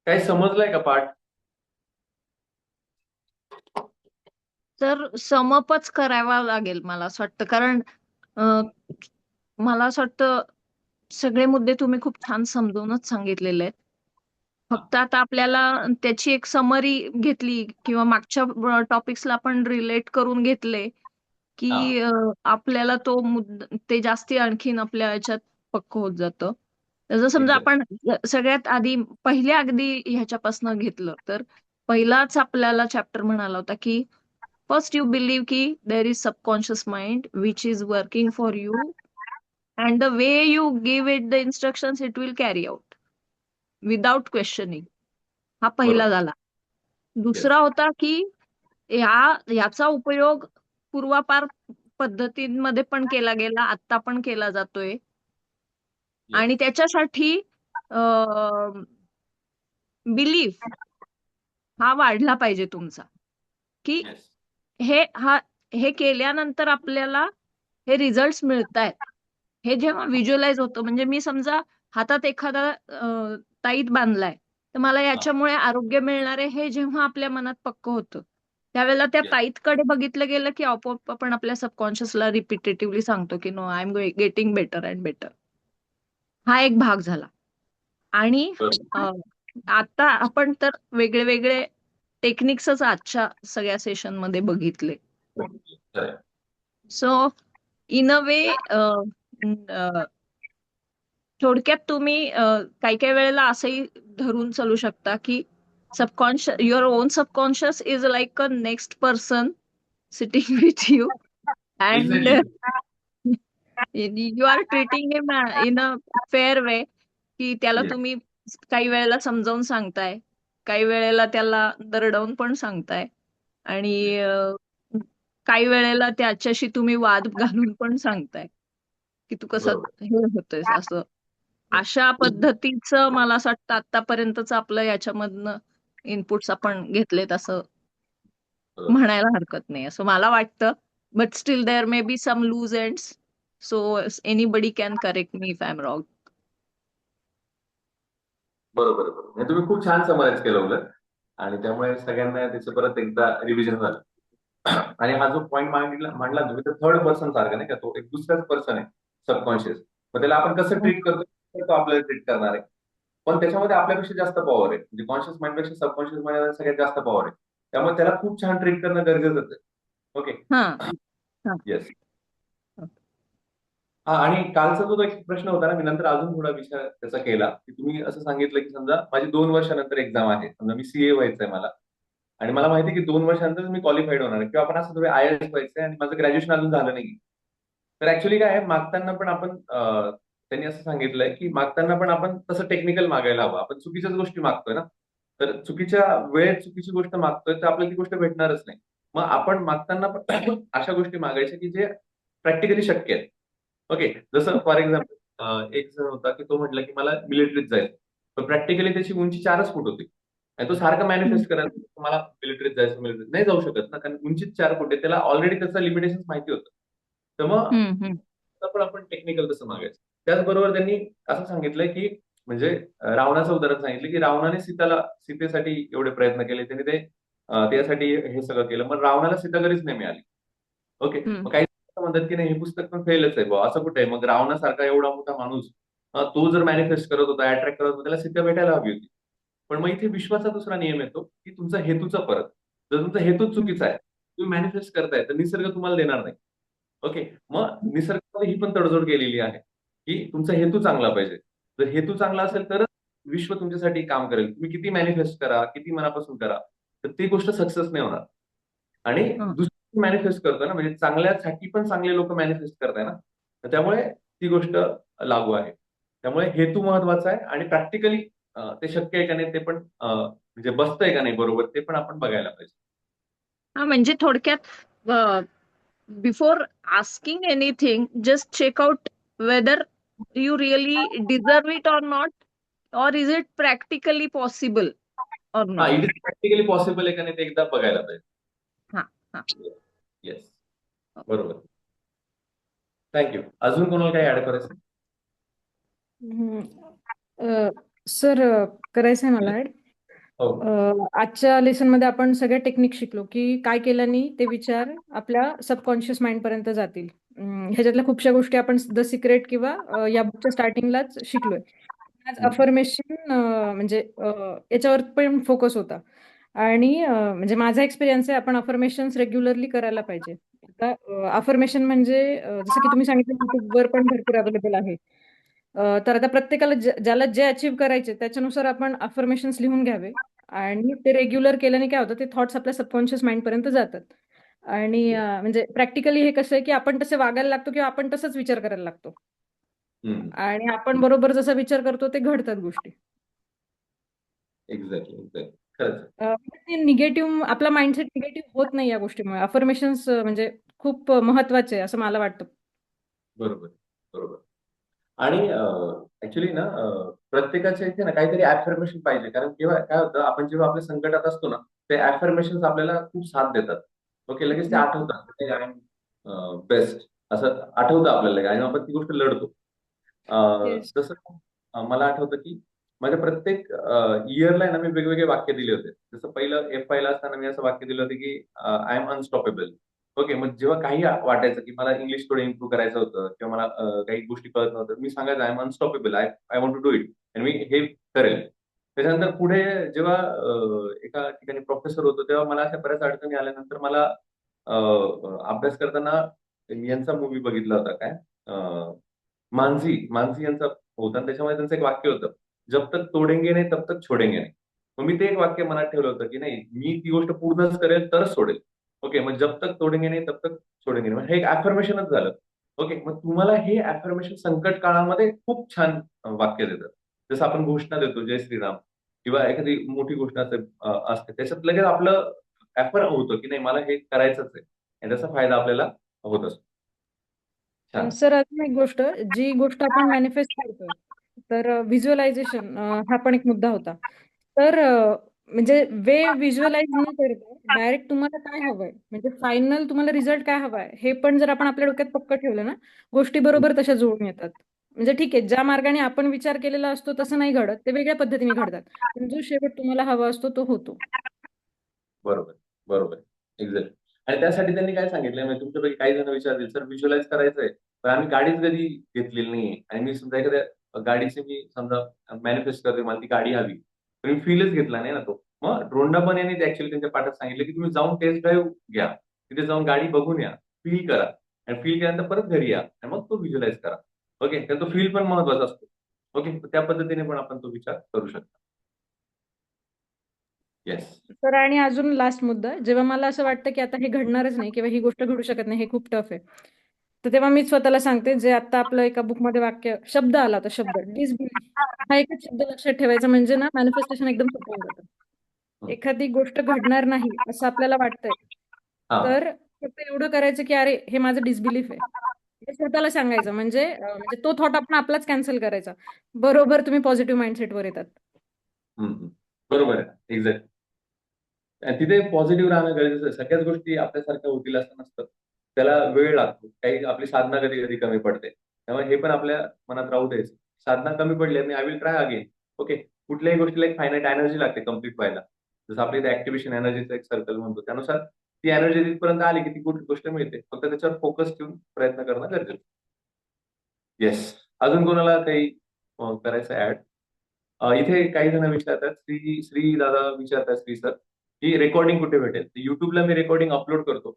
काही समजलंय का पाठ? तर समपच करावा लागेल मला असं वाटतं, कारण अं, मला असं वाटतं सगळे मुद्दे तुम्ही खूप छान समजूनच सांगितलेले आहेत. हा. फक्त आता आपल्याला त्याची एक समरी घेतली किंवा मागच्या टॉपिक्सला आपण रिलेट करून घेतले हा. की आपल्याला तो मुद्दा ते जास्ती आणखीन आपल्या याच्यात पक्क होत जातं. जर समजा एक्झॅक्ट. आपण सगळ्यात आधी पहिल्या अगदी ह्याच्यापासून घेतलं तर पहिलाच आपल्याला चॅप्टर म्हणाला होता की first you believe ki there is subconscious mind which is working for you and the way you give it the instructions it will carry out without questioning. हा पहिला बरोबर. झाला. दुसरा येस. होता की याचा उपयोग पूर्वापार पद्धतींमध्ये पण केला गेला, आता पण केला जातोय. आणि येस. त्याच्यासाठी बिलीफ हा वाढला पाहिजे तुमचा, की येस. हे हा हे केल्यानंतर आपल्याला हे रिझल्ट मिळतायत. हे जेव्हा व्हिज्युअलाइज होतं, म्हणजे मी समजा हातात एखादा ताईत बांधलाय, तर मला हा. याच्यामुळे आरोग्य मिळणार आहे हे जेव्हा आपल्या मनात पक्क होतं, त्यावेळेला त्या येस. ताईतकडे बघितलं गेलं की आपोआप आपण आपल्या सबकॉन्शियसला रिपिटेटिव्हली सांगतो की no I am getting better and better. हा एक भाग झाला. आणि बरोबर. आता आपण तर वेगळे वेगळे टेक्निक्सच आजच्या सगळ्या सेशन मध्ये बघितले. खरंय. सो इन अ वे थोडक्यात तुम्ही काही काही वेळेला असंही धरून चालू शकता की subconscious your own subconscious is like a next person sitting with you and exactly. You are treating him in a fair way, की त्याला येस. तुम्ही काही वेळेला समजावून सांगताय, काही वेळेला त्याला दरडवून पण सांगताय आणि येस. काही वेळेला त्याच्याशी तुम्ही वाद घालून पण सांगताय की तू कसं बरोबर. हे होतंयस असं. अशा पद्धतीचं मला असं वाटतं आतापर्यंतच आपलं याच्यामधनं इनपुट्स आपण घेतलेत असं बरोबर. म्हणायला हरकत नाही असं मला वाटतं. But still there may be some loose ends So anybody can correct me if I'm wrong. बरोबर आहे, बरोबर. म्हणजे तुम्ही खूप छान समराईज केलं उलट. आणि त्यामुळे सगळ्यांना त्याचं परत एकदा रिव्हिजन झालं. आणि हा जो पॉईंट मांडला तुम्ही, तर थर्ड पर्सन सारखा नाही का, तो एक दुसराच पर्सन आहे सबकॉन्शियस. मग त्याला आपण कसं ट्रीट करतो, तर तो आपल्याला ट्रीट करणार आहे. पण त्याच्यामध्ये आपल्यापेक्षा जास्त पॉवर आहे, म्हणजे कॉन्शियस माइंडपेक्षा सबकॉन्शियस माइंड सगळ्यात जास्त पॉवर आहे. त्यामुळे त्याला खूप छान ट्रीट करणं गरजेचं आहे. ओके. हाँ हाँ. येस. हा, आणि कालचा जो एक प्रश्न होता ना, मी नंतर अजून थोडा विचार त्याचा केला, की तुम्ही असं सांगितलं की समजा माझी 2 वर्षानंतर एक्झाम आहे, समजा मी सीए व्हायचंय मला, आणि मला माहिती आहे की 2 वर्षानंतर मी क्वालिफाईड होणार आहे, किंवा आपण असं थोडं आयएस व्हायचंय आणि माझं ग्रॅज्युएशन अजून झालं नाही. तर ऍक्च्युली काय आहे, मागताना पण आपण त्यांनी असं सांगितलंय की मागताना पण आपण तसं टेक्निकल मागायला हवं. आपण चुकीच्याच गोष्टी मागतोय ना, तर चुकीच्या वेळेत चुकीची गोष्ट मागतोय तर आपल्याला ती गोष्ट भेटणारच नाही. मग आपण मागताना पण अशा गोष्टी मागायच्या की जे प्रॅक्टिकली शक्य आहेत. ओके. जसं फॉर एक्झाम्पल एक जण होता की तो म्हटला की मला मिलिटरीत जायचं, पण प्रॅक्टिकली त्याची उंची 4च फूट होती, आणि तो सारखा हम्म, मॅनिफेस्ट करायचा मला मिलिटरीत जायचं, मिलिटरीत नाही जाऊ शकत ना, कारण उंचीच 4 फूट आहे. त्याला ऑलरेडी त्याचं लिमिटेशन माहिती होतं. तर मग हम्म. पण आपण टेक्निकल कसं मागायचं. त्याचबरोबर त्यांनी असं सांगितलंय की म्हणजे रावणाचं उदाहरण सांगितलं की रावणाने सीतेसाठी एवढे प्रयत्न केले, त्यांनी ते त्यासाठी हे सगळं केलं, मग रावणाला सीता घरीच नाही मिळाली. ओके. हम्म. मग काही म्हणतात की नाही, हे पुस्तक पण फेलच आहे बुवा, असं कुठे आहे. मग रावणासारखा एवढा मोठा माणूस तो जर मॅनिफेस्ट करत होता, अट्रॅक्ट करत होता, त्याला सीता भेटायला हवी होती. पण मग इथे विश्वाचा दुसरा नियम येतो की तुमचा हेतूचा परत. जर तुमचा हेतूच चुकीचा आहे, तुम्ही मॅनिफेस्ट करताय, तर निसर्ग तुम्हाला देणार नाही. ओके. मग निसर्गामध्ये ही पण तडजोड केलेली आहे की तुमचा हेतू चांगला पाहिजे. जर हेतू चांगला असेल तरच विश्व तुमच्यासाठी काम करेल. तुम्ही किती मॅनिफेस्ट करा, किती मनापासून करा, तर ती गोष्ट सक्सेस नाही होणार. आणि हाँ. दुसरी मॅनिफेस्ट करतोय ना, म्हणजे चांगल्यासाठी पण चांगले लोक मॅनिफेस्ट करताय ना, तर त्यामुळे ती गोष्ट लागू आहे. त्यामुळे हेतू महत्वाचा आहे, आणि प्रॅक्टिकली ते शक्य आहे का नाही ते पण म्हणजे बसतंय का नाही बरोबर, ते पण आपण बघायला पाहिजे. हा, म्हणजे थोडक्यात before asking anything just check out whether you really deserve it or not, or is it practically possible or हा, not. It is practically possible आहे का नाही ते एकदा बघायला पाहिजे. हाँ हाँ. येस. बरोबर. थँक्यू. अजून कोणाला काही ऍड करायचं? हम्म. अ, सर, करायचं आहे मला ऍड. हो. आजच्या लेसन मध्ये आपण सगळे टेक्निक शिकलो की काय केल्याने ते विचार आपल्या सबकॉन्शियस माइंड पर्यंत जातील. ह्याच्यातल्या खूपशा गोष्टी आपण द सिक्रेट किंवा या बुकच्या स्टार्टिंगलाच शिकलोय. आज हम्म. अफर्मेशन म्हणजे याच्यावर पण फोकस होता. आणि म्हणजे माझा एक्सपिरियन्स आहे, आपण अफर्मेशन्स रेग्युलरली करायला पाहिजे. आता अफर्मेशन म्हणजे जसं की तुम्ही सांगितलं युट्यूबवर पण भरपूर अवेलेबल आहे. तर आता प्रत्येकाला ज्याला जे अचीव्ह करायचे त्याच्यानुसार आपण अफर्मेशन्स लिहून घ्यावे. आणि ते रेग्युलर केल्याने काय होतं, ते थॉट्स आपल्या सबकॉन्शियस माइंड पर्यंत जातात. आणि म्हणजे प्रॅक्टिकली हे कसं आहे की आपण तसे वागायला लागतो किंवा आपण तसंच विचार करायला लागतो. हम्म. आणि आपण बरोबर जसा विचार करतो ते घडतात गोष्टी. Exactly, exactly. खरंच. ते निगेटिव्ह, आपला माइंडसेट निगेटिव्ह होत नाही या गोष्टीमुळे. अफर्मेशन्स म्हणजे खूप महत्वाचे आहे असं मला वाटतं. बरोबर, बरोबर. आणि ऍक्च्युली ना, प्रत्येकाच्या इथे ना काहीतरी ऍफर्मेशन पाहिजे, कारण केव्हा काय होतं, आपण जेव्हा आपल्या संकटात असतो ना, ते ऍफर्मेशन आपल्याला खूप साथ देतात. ओके. लगेच ते आठवतात, आय एम बेस्ट, असं आठवतं आपल्याला लगेच, आणि आपण ती गोष्ट लढतो. येस. जसं मला आठवतं की माझ्या प्रत्येक इयरला आहे ना, मी वेगवेगळे वाक्य दिले होते. जसं पहिलं FY ला असताना मी असं वाक्य दिलं होतं की आय एम अनस्टॉपेबल. ओके. मग जेव्हा काही वाटायचं की मला इंग्लिश थोडं इम्प्रूव्ह करायचं होतं, किंवा मला काही गोष्टी कळत नव्हत्या, मी सांगायचं I am unstoppable, I I want to do it, आणि मी हे करेल. त्याच्यानंतर पुढे जेव्हा एका ठिकाणी प्रोफेसर होतो, तेव्हा मला अशा बऱ्याच अडचणी आल्यानंतर मला अभ्यास करताना यांचा मूव्ही बघितला होता, काय मांझी मांझी यांचा होता, आणि त्याच्यामध्ये त्यांचं एक वाक्य होतं, जब तक तोडेंगे नाही तब तक छोडेंगे नाही. मग मी ते एक वाक्य मनात ठेवलं होतं की नाही, मी ती गोष्ट पूर्णच करेल तरच सोडेल. ओके. मग जब तक तोडेंगे नाही तब तक छोडेंगे नाही, हे एक अफर्मेशनच झालं. ओके. मग तुम्हाला हे अफर्मेशन संकट काळामध्ये खूप छान वाक्य देतात. जसं आपण घोषणा देतो, जय श्रीराम, किंवा एखादी मोठी घोषणा असते, त्याच्यात लगेच आपलं ऍफर होतं की नाही, मला हे करायचंच आहे, आणि त्याचा फायदा आपल्याला होत असतो. छान. सर, अजून एक गोष्ट, जी गोष्ट आपण मॅनिफेस्ट करतोय, तर व्हिज्युअलायझेशन हा पण एक मुद्दा होता. तर म्हणजे वे व्हिज्युअलाइज न करता डायरेक्ट तुम्हाला काय हवंय, म्हणजे फायनल तुम्हाला रिझल्ट काय हवाय हे पण जर आपण आपल्या डोक्यात पक्क ठेवलं ना, गोष्टी बरोबर तशा जुळून येतात. म्हणजे ठीक आहे, ज्या मार्गाने आपण विचार केलेला असतो तसं नाही घडत, ते वेगळ्या पद्धतीने घडतात, पण जो शेवट तुम्हाला हवा असतो तो होतो. बरोबर, बरोबर. एक्झॅक्ट. आणि त्यासाठी त्यांनी काय सांगितलंय म्हणजे तुमच्यापैकी काही जण विचारतील, "सर व्हिज्युअलाइज करायचंय, पण आम्ही गाडीच कधी घेतलेली नाहीये आणि मी समजा एखाद्या गाडीची मी समजा मॅनिफेस्ट करतोय, मला ती गाडी हवी. पण मी फीलच घेतला नाही ना तो." मग रोंडा पण यांनी ॲक्चुअली त्यांच्या पाठात सांगितलं, की तुम्ही जाऊन टेस्ट ड्राईव्ह घ्या. तिथे जाऊन गाडी बघून या, फील करा आणि फील केल्यानंतर परत घरी या आणि मग तो व्हिज्युअलाइज करा. ओके. तर तो फील पण महत्वाचा असतो. ओके. त्या पद्धतीने पण आपण तो विचार करू शकता. येस. तर आणि अजून लास्ट मुद्दा, जेव्हा मला असं वाटतं की आता हे घडणारच नाही किंवा ही गोष्ट घडू शकत नाही, हे खूप टफ आहे, तर तेव्हा मी स्वतःला सांगते, जे आता आपलं एका बुकमध्ये वाक्य शब्द आला होता, शब्द डिसबिलीफ, हा एकच शब्द लक्षात ठेवायचा, म्हणजे ना मॅनिफेस्टेशन एकदम सोपं होऊन जातं. हं. एखादी गोष्ट घडणार नाही असं आपल्याला वाटतंय, हां. तर फक्त एवढं करायचं की अरे हे माझं डिसबिलीफ आहे, हे स्वतःला सांगायचं, म्हणजे तो थॉट आपण आपलाच कॅन्सल करायचा. बरोबर तुम्ही पॉझिटिव्ह माइंडसेटवर येतात. हं, हं. बरोबर आहे. एक्झॅक्ट. आणि तिथे पॉझिटिव्ह राहणं गरजेचं आहे. सगळ्याच गोष्टी आपल्यासारख्या होतील असं नसतं. त्याला वेळ लागतो. काही आपली साधना कधी-कधी कमी पडते. त्यामुळे हे पण आपल्या मनात राहू द्यायचं. साधना कमी पडली आणि I will try again. Okay. कुठल्याही गोष्टीला एक फायनाईट एनर्जी लागते कंप्लीट व्हायला. जसं आपल्या इथे ॲक्टिव्हेशन एनर्जीचं एक सर्कल म्हणतो. त्यानुसार ती एनर्जी तिथपर्यंत आली की ती गोष्ट मिळते. फक्त त्याच्यावर फोकस ठेवून प्रयत्न करणं गरजेचं आहे. येस. अजून कोणाला काही करायचं ॲड? इथे काही जण विचारतात, श्री दादा विचारतात, श्री सर, की रेकॉर्डिंग कुठे भेटेल? तर YouTubeला मी रेकॉर्डिंग अपलोड करतो.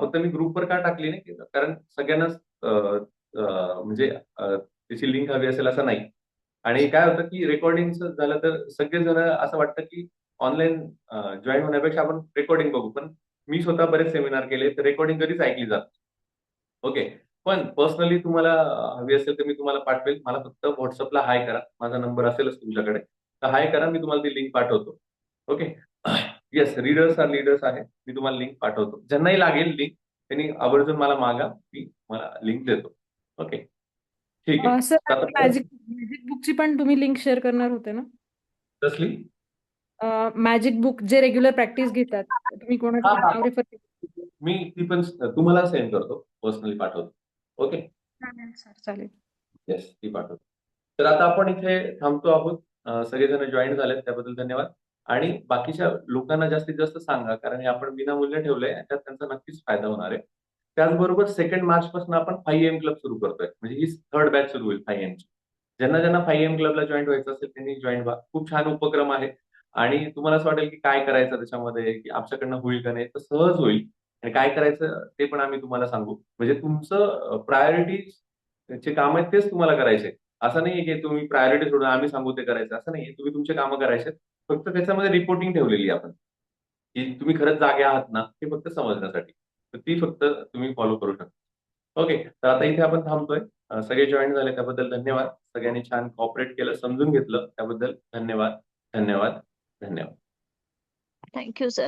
फक्त मी ग्रुपवर का टाकली नाही? कारण सगळ्यांनाच अ, म्हणजे त्याची लिंक हवी असेल असं नाही. आणि काय होतं, की रेकॉर्डिंगचं झालं तर सगळेजण असं वाटतं, की ऑनलाईन जॉइन होण्यापेक्षा आपण रेकॉर्डिंग बघू. पण मी स्वतः बरेच सेमिनार केले, तर रेकॉर्डिंग कधीच ऐकली जात नाही. ओके. पण पर्सनली तुम्हाला हवी असेल तर मी तुम्हाला पाठवेल. मला फक्त WhatsAppला हाय करा. माझा नंबर असेलच तुमच्याकडे. तर हाय करा, मी तुम्हाला ती लिंक पाठवतो. Okay. Yes, readers are leaders आहे. मी तुम्हाला लिंक पाठवतो. ज्यांनाही लागेल लिंक त्यांनी आवर्जून मला मागा. मी मला लिंक देतो. ओके. ठीक आहे. सर, तर आणि आता मॅजिक मॅजिक बुकची पण तुम्ही लिंक शेअर करणार होते ना? कसली? मॅजिक बुक जे रेग्युलर प्रॅक्टिस घेतात, तुम्ही हां, कोणाचं हां. नाव रेफर केलं? मी ती पण तुम्हाला सेंड करतो. पर्सनली पाठवतो. ओके. चालेल सर, चालेल. येस, ती पाठवतो. तर आता आपण इथे थांबतो आहोत. सगळेजण जॉइन झालेत त्याबद्दल धन्यवाद. आणि बाकीच्या लोकांना जास्तीत जास्त सांगा, कारण हे आपण विनामूल्य ठेवलंय. त्यात त्यांचा नक्कीच फायदा होणार आहे. त्याचबरोबर 2 मार्चपासून आपण 5 AM क्लब सुरू करतोय. म्हणजे ही 3rd बॅच सुरू होईल 5 ची. ज्यांना 5 क्लबला जॉइन व्हायचं असेल त्यांनी जॉइन व्हा. खूप छान उपक्रम आहे. आणि तुम्हाला असं वाटेल की काय करायचं त्याच्यामध्ये, की आमच्याकडनं होईल का नाही? तर सहज होईल. आणि काय करायचं ते पण आम्ही तुम्हाला सांगू. म्हणजे तुमचं जे काम आहेत तेच तुम्हाला करायचे. असं नाहीये की तुम्ही प्रायोरिटी सोडून आम्ही सांगू ते करायचं, असं नाहीये. तुम्ही तुमची कामं करायची आहेत. फक्त त्याच्यामध्ये रिपोर्टिंग ठेवलेली आहे आपण, की तुम्ही खरंच जागे आहात ना, हे फक्त समजण्यासाठी. तर ती फक्त तुम्ही फॉलो करू शकता. ओके. तर आता इथे आपण थांबतोय. सगळे जॉइन झाले त्याबद्दल धन्यवाद. सगळ्यांनी छान कॉपरेट केलं, समजून घेतलं त्याबद्दल धन्यवाद, धन्यवाद, धन्यवाद. Thank you sir.